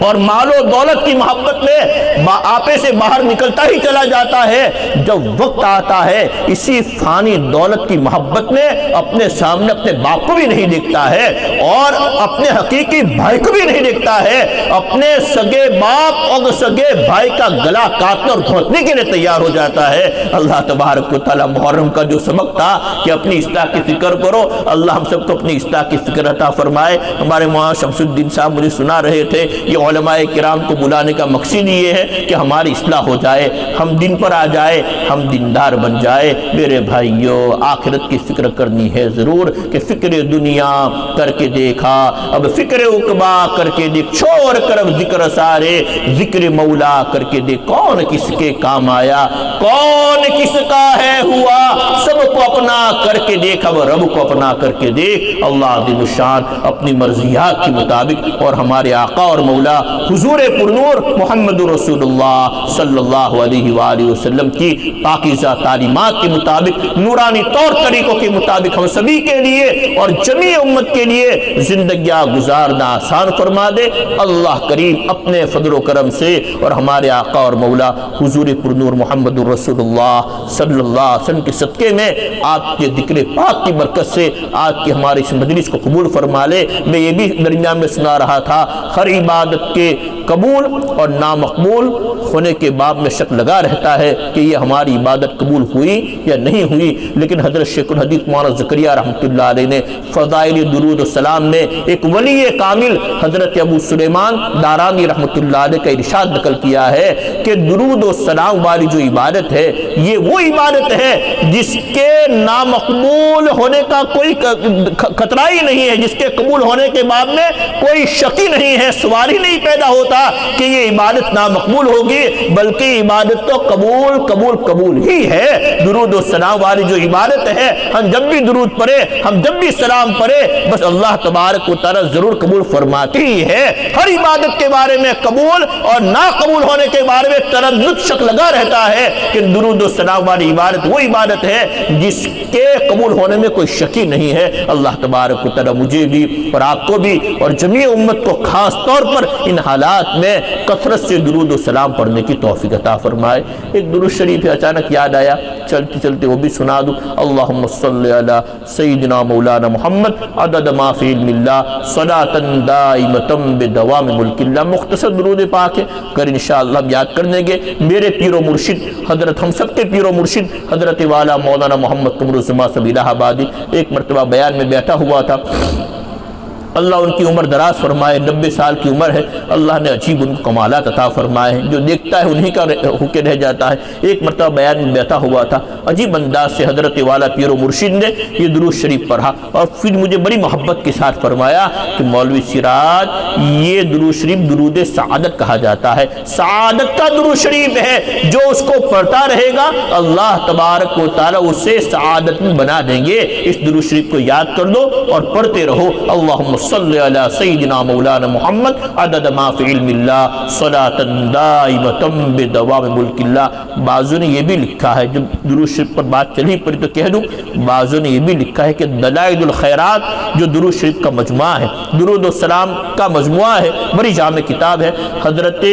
اور مال و دولت کی محبت میں آپے سے باہر نکلتا ہی چلا جاتا ہے، جب وقت آتا ہے اسی فانی دولت کی محبت میں اپنے سامنے اپنے باپ کو بھی نہیں دیکھتا ہے، اور اپنے حقیقی بھائی کو بھی نہیں دیکھتا ہے، اپنے سگے باپ اور سگے بھائی کا گلا کاٹنے اور گھونٹنے کے لیے تیار ہو جاتا ہے۔ اللہ تبارک و تعالیٰ محرم کا جو سبق تھا کہ اپنی اصلاح کی فکر کرو، اللہ ہم سب کو اپنی اصلاح کی فکر عطا فرمائے۔ ہمارے مولانا شمس الدین صاحب مجھے سنا رہے تھے، یہ علماء کرام کو بلانے کا مقصد یہ ہے کہ ہماری اصلاح ہو جائے، ہم دین پر آ جائے، ہم دیندار بن جائے۔ میرے بھائیوں، آخرت کی فکر کرنی ہے ضرور کہ فکر دنیا کر کے دیکھا، اب فکر عقبہ کر کے دیکھ، چھوڑ کر اب ذکر سارے، ذکر مولا کر کے دیکھ، کون کس کے کام آیا، کون کس کا ہے ہوا، سب کو اپنا کر کے دیکھ، اب رب کو اپنا کر کے دیکھ۔ اللہ عظیم الشان اپنی مرضیات کے مطابق اور ہمارے آقا اور مولا حضور پرنور محمد رسول اللہ صلی اللہ علیہ وآلہ وسلم کی پاکیزہ تعلیمات کے مطابق، نورانی طور طریقوں کے مطابق ہم سبھی کے لیے اور جمیع امت کے لیے زندگیاں گزارنا آسان فرما دے۔ اللہ کریم اپنے فضل و کرم سے اور ہمارے آقا اور مولا حضور پرنور محمد رسول اللہ صلی اللہ علیہ وسلم کے صدقے میں آپ کے ذکر پاک کی برکت سے آج کی ہماری اس مجلس کو قبول فرما لے۔ میں یہ بھی درمیان میں سنا رہا تھا، ہر عبادت کے قبول اور نامقبول ہونے کے باب میں شک لگا رہتا ہے کہ یہ ہماری عبادت قبول ہوئی یا نہیں ہوئی، لیکن حضرت شیخ الحدیث مولانا زکریا رحمۃ اللہ علیہ نے فضائل درود السلام میں ایک ولی کامل حضرت ابو سلیمان دارانی رحمۃ اللہ علیہ کا ارشاد نقل کیا ہے کہ درود السلام والی جو عبادت ہے یہ وہ عبادت ہے جس کے نامقبول ہونے کا کوئی خطرہ ہی نہیں ہے، جس کے قبول ہونے کے باب میں کوئی شک ہی نہیں ہے، سوال ہی نہیں پیدا ہوتا کہ یہ عبادت نامقبول ہوگی، بلکہ عبادت تو قبول قبول قبول ہی ہے۔ درود و سلام والی جو عبادت ہے، ہم جب بھی درود پڑھے، ہم جب بھی سلام پڑھے، بس اللہ تبارک و تعالی ضرور قبول فرماتی ہی ہے۔ ہر عبادت کے بارے میں قبول اور نا قبول ہونے کے بارے میں تردد شک لگا رہتا ہے کہ درود و سلام والی عبادت وہ عبادت ہے جس کے قبول ہونے میں کوئی شک ہی نہیں ہے۔ اللہ تبارک و تعالی مجھے بھی اور آپ کو بھی اور جمیع امت کو خاص طور پر ان حالات میں کثرت سے درود و سلام پڑھنے کی توفیق عطا فرمائے۔ ایک درود شریف اچانک یاد آیا، چلتے چلتے وہ بھی سنا دوں۔ اللہم صلی علی سیدنا مولانا محمد عدد ما فی علم اللہ صلاۃ دائمۃ بدوام ملک اللہ۔ مختصر درود پاک ہے، اگر انشاءاللہ ہم یاد کر لیں گے، میرے پیر و مرشد حضرت، ہم سب کے پیر و مرشد حضرت والا مولانا محمد قمر الزمان صاحب الہ آبادی ایک مرتبہ بیان میں بیٹھا ہوا تھا، اللہ ان کی عمر دراز فرمائے، 90 سال کی عمر ہے، اللہ نے عجیب ان کو کمالات عطا فرمائے ہیں، جو دیکھتا ہے انہی کا ہو کے رہ جاتا ہے۔ ایک مرتبہ بیان میں بیٹھا ہوا تھا، عجیب انداز سے حضرت والا پیر و مرشد نے یہ درود شریف پڑھا اور پھر مجھے بڑی محبت کے ساتھ فرمایا کہ مولوی سراج، یہ درود شریف درود سعادت کہا جاتا ہے، سعادت کا درود شریف ہے، جو اس کو پڑھتا رہے گا اللہ تبارک و تعالی اسے سعادت میں بنا دیں گے۔ اس درود شریف کو یاد کر دو اور پڑھتے رہو۔ اللہم صلی علی سیدنا مولانا محمد عدد ما فی علم اللہ صلاۃ دائمۃ بدوام ملک اللہ۔ بعضوں نے یہ بھی لکھا ہے، جب درود شریف پر بات چلی پڑی تو کہہ دوں، بعضوں نے یہ بھی لکھا ہے کہ دلائل الخیرات جو درود شریف کا مجموعہ ہے، درود و سلام کا مجموعہ ہے، بڑی جامع کتاب ہے، حضرت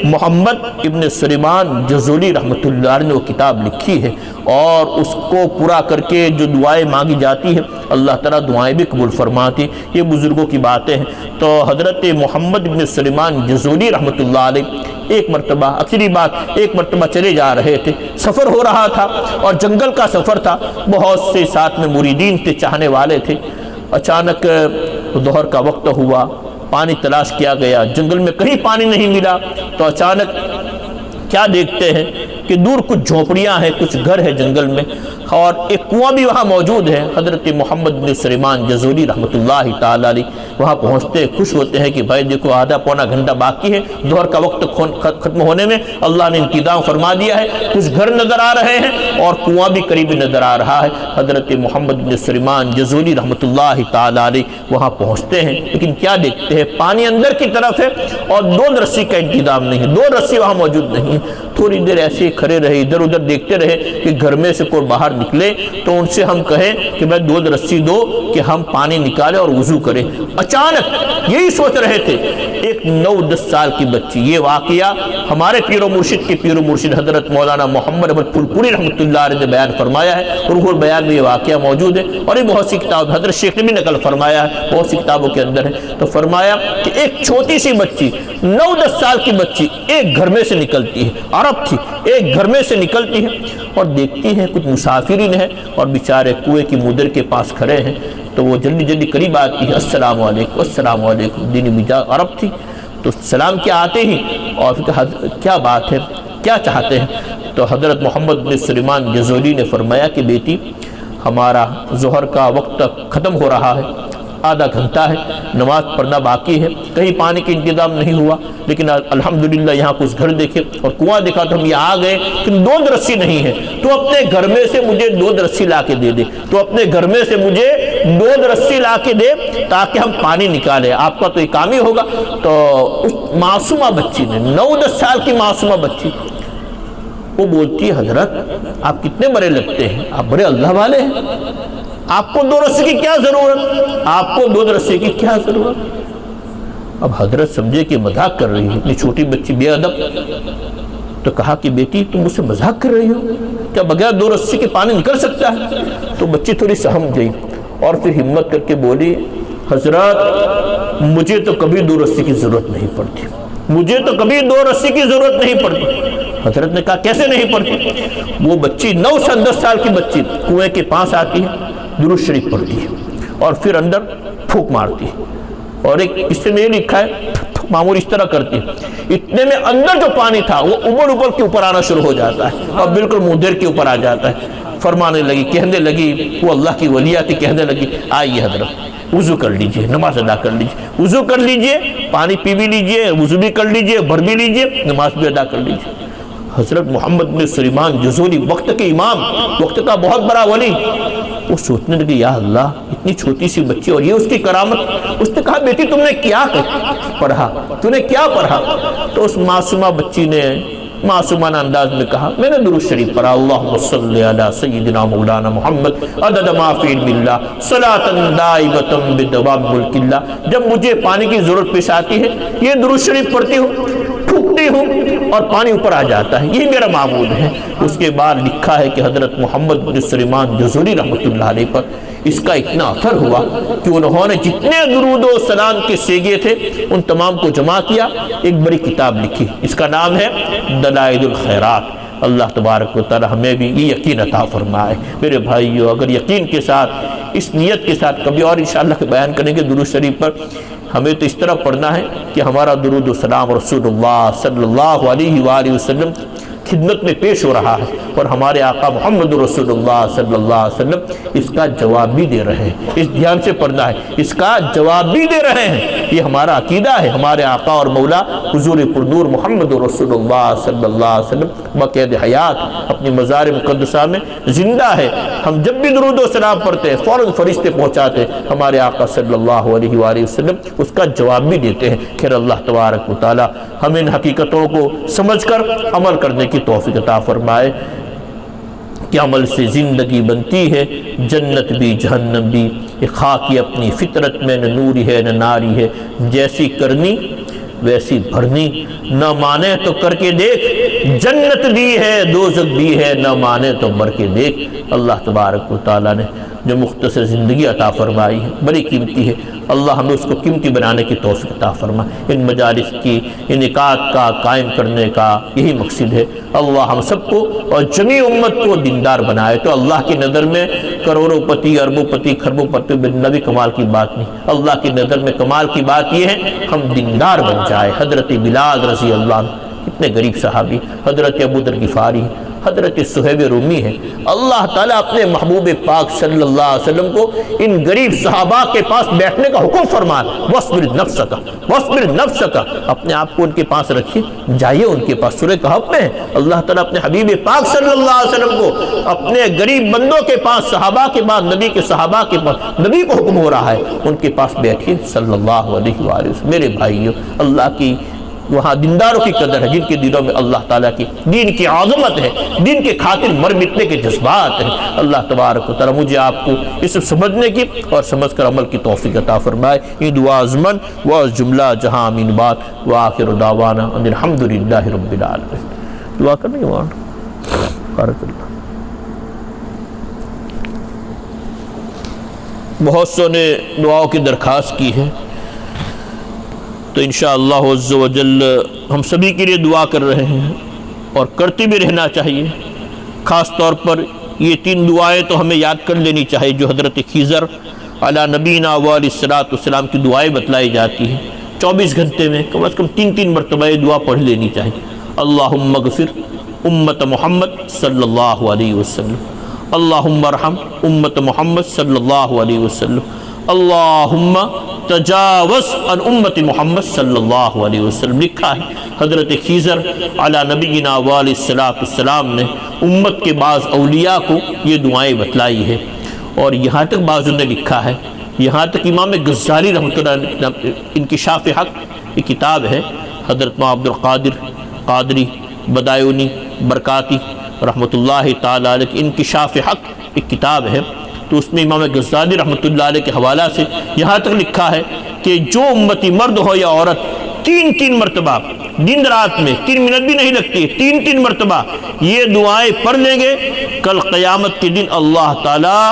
محمد ابن سلیمان جزولی رحمۃ اللہ علیہ نے وہ کتاب لکھی ہے، اور اس کو پورا کر کے جو دعائیں مانگی جاتی ہیں اللہ تعالیٰ دعائیں بھی قبول فرماتی. یہ بزرگوں کی باتیں ہیں. تو حضرت محمد ابن سلیمان جزولی رحمۃ اللہ علیہ ایک مرتبہ، آخری بات، ایک مرتبہ چلے جا رہے تھے، سفر ہو رہا تھا اور جنگل کا سفر تھا، بہت سے ساتھ میں مریدین تھے، چاہنے والے تھے. اچانک ظہر کا وقت ہوا، پانی تلاش کیا گیا، جنگل میں کہیں پانی نہیں ملا. تو اچانک کیا دیکھتے ہیں کہ دور کچھ جھونپڑیاں ہیں، کچھ گھر ہے جنگل میں، اور ایک کنواں بھی وہاں موجود ہے. حضرت محمد بن سلیمان جزولی رحمۃ اللہ تعالیٰ علیہ وہاں پہنچتے خوش ہوتے ہیں کہ بھائی دیکھو آدھا پونا گھنٹہ باقی ہے ظہر کا وقت ختم ہونے میں، اللہ نے انتظام فرما دیا ہے، کچھ گھر نظر آ رہے ہیں اور کنواں بھی قریب نظر آ رہا ہے. حضرت محمد بن سلیمان جزولی رحمۃ اللہ تعالیٰ علیہ وہاں پہنچتے ہیں، لیکن کیا دیکھتے ہیں پانی اندر کی طرف ہے اور دو رسی کا انتظام نہیں ہے، دو رسی وہاں موجود نہیں ہے. تھوڑی دیر ایسے کھڑے رہے، ادھر ادھر دیکھتے رہے کہ گھر میں سے کوئی باہر نکلے تو ان سے ہم کہیں کہ بھائی دو رسی دو کہ ہم پانی نکالیں اور وضو کریں. اچانک یہی سوچ رہے تھے، ایک 9-10 سال کی بچی، یہ واقعہ ہمارے پیر و مرشد کے پیر و مرشد حضرت مولانا محمد احمد پھولپوری رحمۃ اللہ علیہ نے بیان فرمایا ہے، روح البیان میں یہ واقعہ موجود ہے، اور یہ بہت سی کتاب حضرت شیخ نے بھی نقل فرمایا ہے، بہت سی کتابوں کے اندر ہے. تو فرمایا کہ ایک چھوٹی سی بچی، 9-10 سال کی بچی ایک گھر میں سے نکلتی ہے، عرب تھی، ایک گھر میں سے نکلتی ہے اور دیکھتی ہیں کچھ مسافرین ہیں اور بیچارے کنویں کی مدر کے پاس کھڑے ہیں. تو وہ جلدی جلدی قریب آتی ہے، السلام علیکم السلام علیکم. دینی بجا عرب تھی تو سلام کیا آتے ہی، اور کیا بات ہے، کیا چاہتے ہیں. تو حضرت محمد بن سلیمان جزولی نے فرمایا کہ بیٹی ہمارا ظہر کا وقت ختم ہو رہا ہے، آدھا گھنٹہ ہے، نماز پڑھنا باقی ہے، کہیں پانی کا انتظام نہیں ہوا، لیکن الحمدللہ یہاں کچھ گھر دیکھے اور کنواں دیکھا تو ہم یہاں آ گئے، لیکن دودھ رسی نہیں ہے، تو اپنے گھر میں سے مجھے دودھ رسی لا کے دے دے، تو اپنے گھر میں سے مجھے دودھ رسی لا کے دے تاکہ ہم پانی نکالیں، آپ کا تو یہ کام ہی ہوگا. تو اس معصومہ بچی نے، 9-10 سال کی معصومہ بچی، وہ بولتی ہے حضرت آپ کتنے بڑے لگتے ہیں، آپ بڑے اللہ والے ہیں، آپ کو دو رسی کی کیا ضرورت، آپ کو دو رسی کی کیا ضرورت. اب حضرت سمجھے کہ مذاق کر رہی ہے، اتنی چھوٹی بچی بے ادب. تو کہا کہ بیٹی تم مجھ سے مذاق کر رہی ہو، کیا بغیر دو رسی کے پانی نکل سکتا ہے. تو بچی تھوڑی سہم گئی اور پھر ہمت کر کے بولی حضرت مجھے تو کبھی دو رسی کی ضرورت نہیں پڑتی، مجھے تو کبھی دو رسی کی ضرورت نہیں پڑتی. حضرت نے کہا کیسے نہیں پڑتی. وہ بچی 9 سے 10 سال کی بچی کنویں کے پاس آتی ہے، درود شریف پڑھتی ہے اور پھر اندر پھونک مارتی ہے، اور ایک اس سے نہیں لکھا ہے معمول اس طرح کرتی ہے. اتنے میں اندر جو پانی تھا وہ ابل کے اوپر آنا شروع ہو جاتا ہے اور بالکل مدر کے اوپر آ جاتا ہے. فرمانے لگی، کہنے لگی، وہ اللہ کی ولیہ تھی، کہنے لگی آئیے حضرت وضو کر لیجئے، نماز ادا کر لیجئے، وضو کر لیجئے، پانی پی بھی لیجئے، وضو بھی کر لیجئے، بھر بھی لیجئے، نماز بھی ادا کر لیجئے. حضرت محمد بن سلیمان جزولی وقت کے امام، وقت کا بہت بڑا ولی، وہ سوچنے لگے یا اللہ اتنی چھوٹی سی بچی اور یہ اس کی کرامت. اس نے کہا بیٹی تم نے کیا پڑھا، تم نے کیا پڑھا. تو اس معصومہ بچی نے معصومانہ انداز میں کہا میں نے درود شریف پڑھا، اللہم صلی علی سیدنا مولانا محمد عدد ما فی علم اللہ صلاۃ دائمۃ بدوام ملک اللہ. جب مجھے پانی کی ضرورت پیش آتی ہے یہ درود شریف پڑھتی ہوں، پھونکتی ہوں اور پانی اوپر آ جاتا ہے، یہی میرا معمول ہے. اس کے بعد لکھا ہے کہ حضرت محمد بن سلیمان جزولی رحمۃ اللہ علیہ پر اس کا اتنا اثر ہوا کہ انہوں نے جتنے درود و سلام کے سیگے تھے ان تمام کو جمع کیا، ایک بڑی کتاب لکھی، اس کا نام ہے دلائل الخیرات. اللہ تبارک و تعالی ہمیں بھی یہ یقین عطا فرمائے. میرے بھائیو اگر یقین کے ساتھ اس نیت کے ساتھ کبھی اور انشاءاللہ بیان کریں گے درود شریف پر، ہمیں تو اس طرح پڑھنا ہے کہ ہمارا درود و سلام رسول اللہ صلی اللہ علیہ وآلہ وسلم خدمت میں پیش ہو رہا ہے اور ہمارے آقا محمد رسول اللہ صلی اللہ علیہ وسلم اس کا جواب بھی دے رہے ہیں. اس دھیان سے پڑھنا ہے، اس کا جواب بھی دے رہے ہیں. یہ ہمارا عقیدہ ہے. ہمارے آقا اور مولا حضور پرنور محمد رسول اللہ صلی اللہ علیہ وسلم بقید حیات اپنی مزار مقدسہ میں زندہ ہے. ہم جب بھی درود و سلام پڑھتے ہیں فوراً فرشتے پہنچاتے ہیں، ہمارے آقا صلی اللہ علیہ وآلہ وسلم اس کا جواب بھی دیتے ہیں. خیر اللہ تبارک و تعالی ہم ان حقیقتوں کو سمجھ کر عمل کرنے کی توفیق عطا فرمائے کہ عمل سے زندگی بنتی ہے، جنت بھی جہنم بھی. خاکی اپنی فطرت میں نہ نوری ہے نہ ناری ہے، جیسی کرنی ویسی بھرنی، نہ مانے تو کر کے دیکھ، جنت دی ہے دوزخ دی ہے، نہ مانے تو مر کے دیکھ۔ اللہ تبارک و تعالیٰ نے جو مختصر زندگی عطا فرمائی ہے بڑی قیمتی ہے، اللہ ہمیں اس کو قیمتی بنانے کی توفیق عطا فرمائے۔ ان مجالس کی انعقاد کا قائم کرنے کا یہی مقصد ہے، اللہ ہم سب کو اور جمیع امت کو دیندار بنائے۔ تو اللہ کی نظر میں کروڑوں پتی، اربوں پتی، خربوں پتی بننا بھی کمال کی بات نہیں، اللہ کی نظر میں کمال کی بات یہ ہے ہم دیندار بن جائے۔ حضرت بلال رضی اللہ عنہ کتنے غریب صحابی، حضرت ابو ذر غفاری، حضرت صہیب رومی ہے، اللہ تعالیٰ اپنے محبوب پاک صلی اللہ علیہ وسلم کو ان غریب صحابہ کے پاس بیٹھنے کا حکم فرمائے۔ وَاصْبِرْ نَفْسَكَ وَاصْبِرْ نَفْسَكَ، اپنے آپ کو ان کے پاس رکھیے، جائیے ان کے پاس۔ سورہ کہف میں اللہ تعالیٰ اپنے حبیب پاک صلی اللہ علیہ وسلم کو اپنے غریب بندوں کے پاس، صحابہ کے پاس، نبی کے صحابہ کے پاس، نبی کو حکم ہو رہا ہے ان کے پاس بیٹھیے صلی اللہ علیہ وآلہ وسلم۔ میرے بھائیو، اللہ کی وہاں دینداروں کی قدر ہے جن کے دلوں میں اللہ تعالیٰ کی دین کی عظمت ہے، دین کے خاطر مر مٹنے کے جذبات ہیں۔ اللہ تبارک و تعالیٰ مجھے آپ کو اس سمجھنے کی اور سمجھ کر عمل کی توفیق عطا فرمائے۔ یہ دعا ضمن و جملہ جہاں امین بات وآخر دعوانا ان الحمدللہ رب العالمین۔ دعا کرنے کے بارک اللہ۔ بہت سو نے دعاؤں کی درخواست کی ہے، تو انشاءاللہ عز و جل ہم سبھی کے لیے دعا کر رہے ہیں اور کرتے بھی رہنا چاہیے۔ خاص طور پر یہ 3 دعائیں تو ہمیں یاد کر لینی چاہیے جو حضرت خضر علی نبینا علیہ السلام کی دعائیں بتلائی جاتی ہیں۔ 24 گھنٹے میں کم از کم 3 مرتبہ یہ دعا پڑھ لینی چاہیے۔ اللہم اغفر امت محمد صلی اللہ علیہ وسلم، اللہم ارحم امت محمد صلی اللہ علیہ وسلم، اللہم تجاوز عن امت محمد صلی اللہ علیہ وسلم۔ لکھا ہے حضرت خضر علی نبینا علیہ السلام نے امت کے بعض اولیاء کو یہ دعائیں بتلائی ہے، اور یہاں تک بعضوں نے لکھا ہے، یہاں تک امام غزالی رحمۃ اللہ انکشاف حق یہ کتاب ہے، حضرت عبد القادر قادری بدایونی برکاتی رحمۃ اللہ تعالیٰ علیہ انکشاف حق ایک کتاب ہے، تو اس میں امام غزالی رحمۃ اللہ علیہ کے حوالہ سے یہاں تک لکھا ہے کہ جو امتی مرد ہو یا عورت 3 مرتبہ دن رات میں 3 منٹ بھی نہیں لگتی، 3 مرتبہ یہ دعائیں پڑھ لیں گے، کل قیامت کے دن اللہ تعالیٰ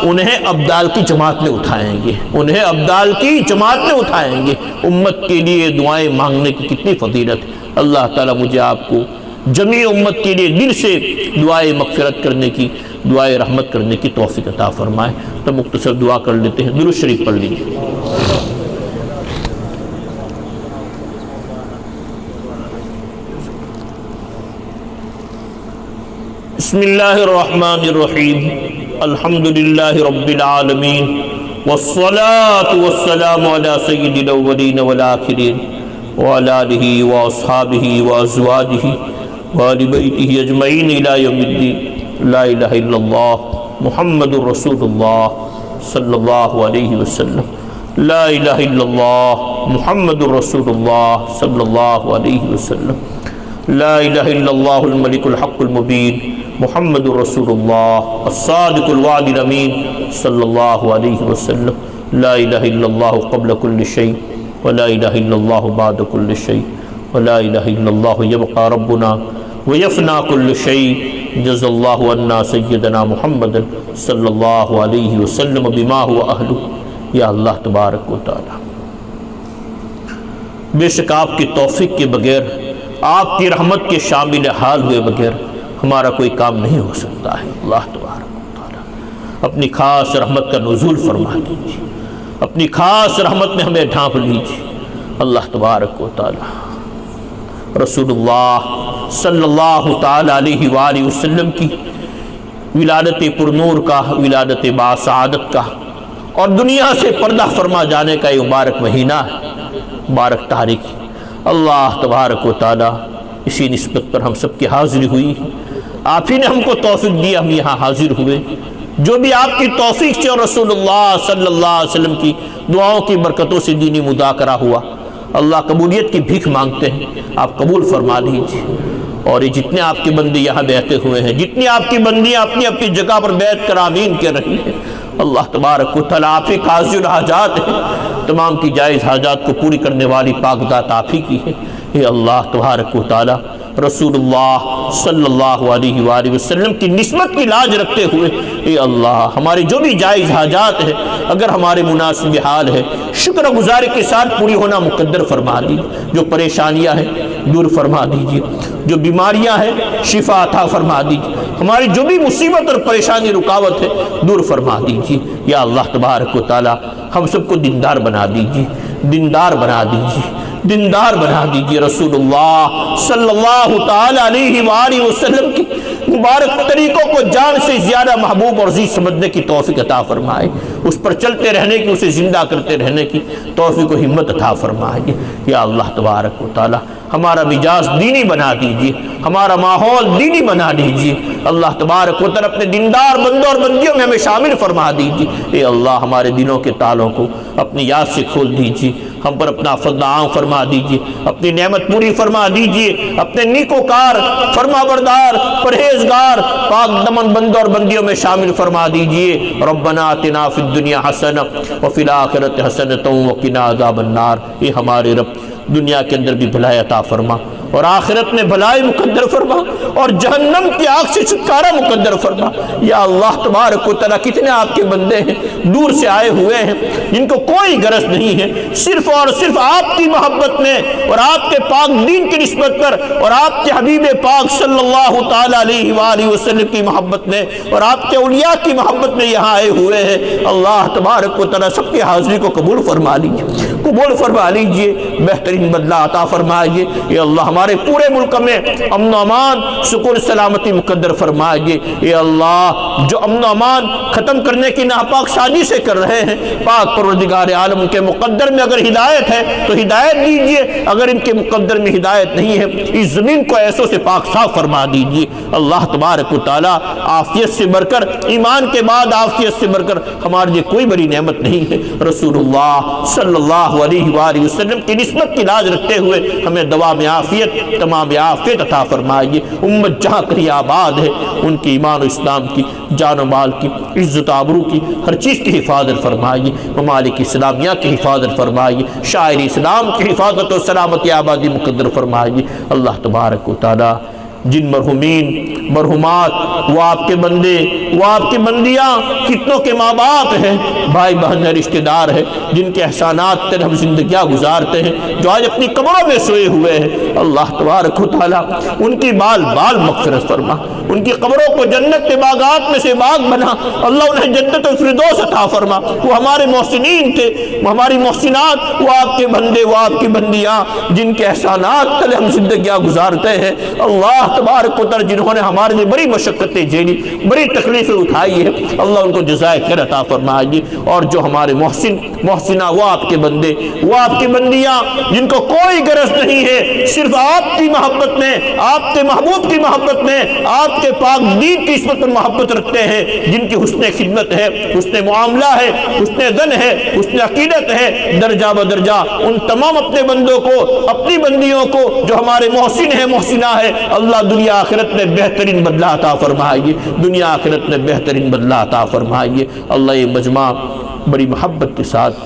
انہیں ابدال کی جماعت میں اٹھائیں گے، انہیں ابدال کی جماعت میں اٹھائیں گے۔ امت کے لیے دعائیں مانگنے کی کتنی فضیلت ہے۔ اللہ تعالیٰ مجھے آپ کو جمیع امت کے لیے دل سے دعائیں مغفرت کرنے کی، دعائیں رحمت کرنے کی توفیق عطا فرمائے۔ تو مختصر دعا کر لیتے ہیں، درود شریف پڑھ لیجیے۔ بسم اللہ الرحمن الرحیم، الحمدللہ رب العالمین، والصلاة والسلام علی سید الاولین والآخرین، وعلی آلہ واصحابہ وازواجہ وآل بیتہ اجمعین الی یوم الدین۔ لا الہ الا اللہ محمد رسول اللہ صلی اللہ علیہ وسلم، لا الہ الا اللہ محمد رسول اللہ صلی اللہ علیہ وسلم، لا الہ الا اللہ الملک الحق المبین محمد رسول اللہ الصادق الوعد الامین صلی اللہ علیہ وسلم، لا الہ الا اللہ قبل کل شیء ولا الہ الا اللہ بعد کل شیء ولا الہ الا اللہ یبقى ربنا ویفنا کل شیء، جزا اللہ عنا سیدنا محمد صلی اللہ علیہ وسلم بما هو اہلہ۔ یا اللہ تبارک و تعالی، بے شک آپ کی توفیق کے بغیر، آپ کی رحمت کے شامل حال ہوئے بغیر ہمارا کوئی کام نہیں ہو سکتا ہے۔ اللہ تبارک و تعالی اپنی خاص رحمت کا نزول فرما دیجیے، اپنی خاص رحمت میں ہمیں ڈھانپ لیجیے۔ اللہ تبارک و تعالی رسول اللہ صلی اللہ تعالی علیہ وآلہ وسلم کی ولادت پرنور کا، ولادت باسعادت کا اور دنیا سے پردہ فرما جانے کا یہ مبارک مہینہ ہے، مبارک تاریخ۔ اللہ تبارک و تعالی اسی نسبت پر ہم سب کی حاضری ہوئی، آپ ہی نے ہم کو توفیق دی، ہم یہاں حاضر ہوئے۔ جو بھی آپ کی توفیق سے اور رسول اللہ صلی اللہ علیہ وسلم کی دعاؤں کی برکتوں سے دینی مذاکرہ ہوا، اللہ قبولیت کی بھیک مانگتے ہیں، آپ قبول فرما دیجیے۔ اور یہ جتنے آپ کے بندے یہاں بیٹھے ہوئے ہیں، جتنی آپ کی بندیاں اپنی اپنی جگہ پر بیٹھ کر آمین کہہ رہی ہیں، اللہ تبارک و تعالیٰ آپ ہی قاضی الحاجات ہیں، تمام کی جائز حاجات کو پوری کرنے والی پاک ذات آپ ہی کی ہے۔ اے اللہ تبارک و تعالیٰ رسول اللہ صلی اللہ علیہ وآلہ وسلم کی نسبت کی لاج رکھتے ہوئے اے اللہ ہماری جو بھی جائز حاجات ہے اگر ہمارے مناسب حال ہے شکر گزاری کے ساتھ پوری ہونا مقدر فرما دیجیے، جو پریشانیاں ہیں دور فرما دیجیے، جو بیماریاں ہیں شفا عطا فرما دیجیے، ہماری جو بھی مصیبت اور پریشانی رکاوٹ ہے دور فرما دیجیے۔ یا اللہ تبارک و تعالی ہم سب کو دیندار بنا دیجیے، دیندار بنا دیجیے، دیندار بنا دیجیے۔ رسول اللہ صلی اللہ تعالی علیہ وآلہ وسلم کی مبارک طریقوں کو جان سے زیادہ محبوب اور عزیز سمجھنے کی توفیق عطا فرمائے، اس پر چلتے رہنے کی، اسے زندہ کرتے رہنے کی توفیق و ہمت عطا فرمائے۔ یا اللہ تبارک و تعالی ہمارا مزاج دینی بنا دیجیے، ہمارا ماحول دینی بنا دیجیے۔ اللہ تبارک و تعالی اپنے دیندار بندوں اور بندیوں میں ہمیں شامل فرما دیجیے۔ اے اللہ ہمارے دلوں کے تالوں کو اپنی یاد سے کھول دیجیے، ہم پر اپنا فضل عام فرما دیجیے، اپنی نعمت پوری فرما دیجیے، اپنے نیکوکار فرما بردار پرہیزگار پاک دمن بندوں اور بندیوں میں شامل فرما دیجیے۔ ربنا آتنا فی الدنیا حسنہ وفی الآخرۃ حسنۃ وقنا عذاب النار۔ اے ہمارے رب دنیا کے اندر بھی بھلائی عطا فرما اور آخرت میں بھلائی مقدر فرما اور جہنم کی آگ سے چھٹکارا مقدر فرما۔ یا اللہ تبارک و تعالیٰ کتنے آپ کے بندے ہیں دور سے آئے ہوئے ہیں جن کو کوئی غرض نہیں ہے صرف اور صرف آپ کی محبت میں اور آپ کے پاک دین کی نسبت پر اور آپ کے حبیب پاک صلی اللہ تعالی علیہ وآلہ وسلم کی محبت میں اور آپ کے اولیاء کی محبت میں یہاں آئے ہوئے ہیں۔ اللہ تبارک و تعالیٰ سب کی حاضری کو قبول فرما لیجیے، قبول فرما لیجیے، بہترین بدلہ عطا فرمائیے۔ اے اللہ ہمارے پورے ملک میں امن و امان سکون سلامتی مقدر فرمائیے۔ اے اللہ جو امن و امان ختم کرنے کی ناپاک سازشیں کر رہے ہیں پاک پروردگار عالم ان کے مقدر میں اگر ہدایت ہے تو ہدایت دیجیے، اگر ان کے مقدر میں ہدایت نہیں ہے اس زمین کو ایسوں سے پاک صاف فرما دیجیے۔ اللہ تبارک و تعالی عافیت سے بڑھ کر ایمان کے بعد عافیت سے بڑھ کر ہمارے لیے کوئی بڑی نعمت نہیں ہے۔ رسول اللہ صلی اللہ علیہ وآلہ وسلم کی نسبت کی لاج رکھتے ہوئے ہمیں دوا میں عافیت تمام عافیت عطا فرمائیے۔ امت جہاں کہیں آباد ہے ان کی ایمان و اسلام کی، جان و مال کی، عزت آبرو کی، ہر چیز کی حفاظت فرمائیے۔ ممالک اسلامیہ کی حفاظت فرمائیے، شاعر اسلام کی حفاظت و سلامتی آبادی مقدر فرمائیے۔ اللہ تبارک و تعالی جن مرحومین مرحومات وہ آپ کے بندے وہ آپ کی بندیاں کتنوں کے ماں باپ ہیں، بھائی بہن رشتہ دار ہیں جن کے احسانات تر ہم زندگیاں گزارتے ہیں جو آج اپنی قبروں میں سوئے ہوئے ہیں۔ اللہ تبارک و تعالیٰ ان کی بال بال مغفرت فرما، ان کی قبروں کو جنت کے باغات میں سے باغ بنا، اللہ انہیں جنت الفردوس عطا فرما۔ وہ ہمارے محسنین تھے، وہ ہماری محسنات، وہ آپ کے بندے وہ آپ کی بندیاں جن کے احسانات تلے ہم زندگیاں گزارتے ہیں۔ اللہ تبارک و تعالی جنہوں نے ہمارے لیے بڑی مشقتیں جھیلی، بڑی تکلیفیں اٹھائی ہے، اللہ ان کو جزائے خیر عطا فرمائیے۔ اور جو ہمارے محسن محسنہ وہ آپ کے بندے وہ آپ کی بندیاں جن کو کوئی غرض نہیں ہے صرف آپ کی محبت میں، آپ کے محبوب کی محبت میں، آپ کے پاک دین کی نسبت پر محبت رکھتے ہیں، جن کی حسن خدمت ہے، حسن معاملہ ہے، حسن ظن ہے، حسن عقیدت ہے، درجہ بدرجہ ان تمام اپنے بندوں کو اپنی بندیوں کو جو ہمارے محسن ہیں محسنہ ہے اللہ دنیا آخرت میں بہترین بدلہ عطا فرمائیے، دنیا آخرت میں بہترین بدلہ عطا فرمائیے۔ اللہ یہ مجمع بڑی محبت کے ساتھ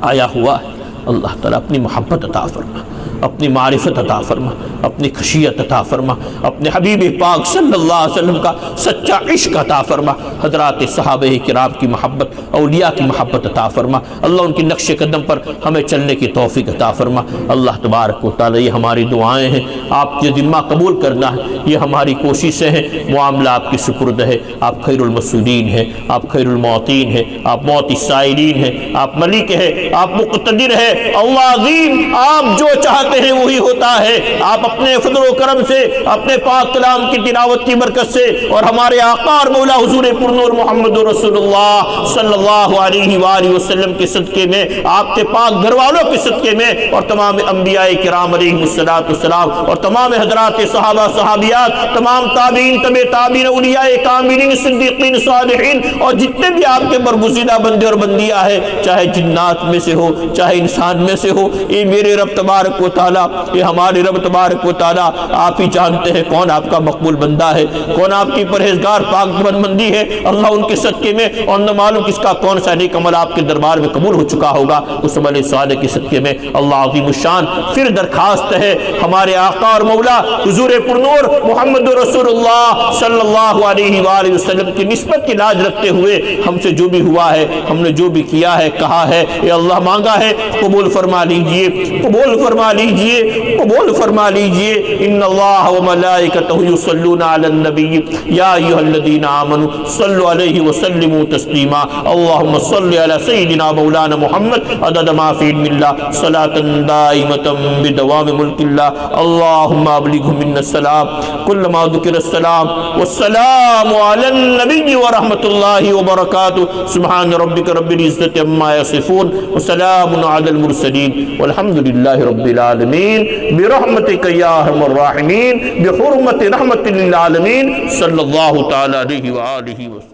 آیا ہوا ہے، اللہ تعالیٰ اپنی محبت عطا فرما، اپنی معرفت عطا فرما، اپنی خشیت عطا فرما، اپنے حبیب پاک صلی اللہ علیہ وسلم کا سچا عشق عطا فرما، حضرات صحابہ کرام کی محبت، اولیاء کی محبت عطا فرما، اللہ ان کی نقش قدم پر ہمیں چلنے کی توفیق عطا فرما۔ اللہ تبارک و تعالی یہ ہماری دعائیں ہیں، آپ کے ذمہ قبول کرنا ہے، یہ ہماری کوششیں ہیں، معاملہ آپ کی سپرد ہے۔ آپ خیر المسعودین ہیں، آپ خیر المعطین ہیں، آپ موت السائلین ہیں، آپ ملک ہے، آپ مقتدر ہے، اللہ عظیم، آپ جو چاہتے ہیں وہی ہوتا ہے۔ آپ اپنے فضل و کرم سے، اپنے پاک کلام کی تلاوت کی برکت سے اور ہمارے آقا اور مولا حضور پرنور محمد رسول اللہ صلی اللہ علیہ وآلہ وسلم کے صدقے میں، آپ کے پاک گھر والوں کے صدقے میں اور تمام انبیاء کرام علیہم السلام اور تمام حضرات صحابہ صحابیات، تمام تابعین تبع تابعین، اولیاء کاملین، صدیقین، صالحین اور جتنے بھی آپ کے برگزیدہ بندے اور بندیاں ہیں، چاہے جنات میں سے ہو چاہے انسان میں سے ہو، اے میرے رب تبارک و تعالی تعالیٰ، یہ ہمارے رب تبارک و تعالیٰ آپ ہی جانتے ہیں کون آپ کا مقبول بندہ ہے، کون آپ کی پرہیزگار پاک بندی ہے۔ اللہ ان کے صدقے میں، اور نہ معلوم کس کا کون سا نیک عمل آپ کے دربار میں قبول ہو چکا ہوگا، اس عمل صالح کے صدقے میں اللہ عظیم الشان پھر درخواست ہے ہمارے آقا اور مولا حضور پرنور محمد رسول اللہ صلی اللہ علیہ وآلہ وسلم کی نسبت کی لاج رکھتے ہوئے ہم سے جو بھی ہوا ہے، ہم نے جو بھی کیا ہے، کہا ہے، یہ اللہ مانگا ہے، قبول فرما لیجئے، قبول فرما لیجئے، قبول فرما لیجئے۔ ان اللہ وملائکتہ یصلون علی النبی یا ایھا الذین آمنوا صلوا علیہ وسلموا تسلیما۔ اللہم صل علی سیدنا مولانا محمد عدد ما فی علم اللہ صلاۃ دائمۃ بدوام ملک اللہ۔ اللہم ابلغ منا السلام کلما ذکر السلام والسلام علی النبی ورحمۃ اللہ وبرکاتہ۔ سبحان ربک رب العزۃ عما یصفون وسلام علی المرسلین والحمد للہ رب العالمین برحمتک یا ارحم الراحمین بحرمت رحمت للعالمین صلی اللہ تعالی علیہ وآلہ وسلم۔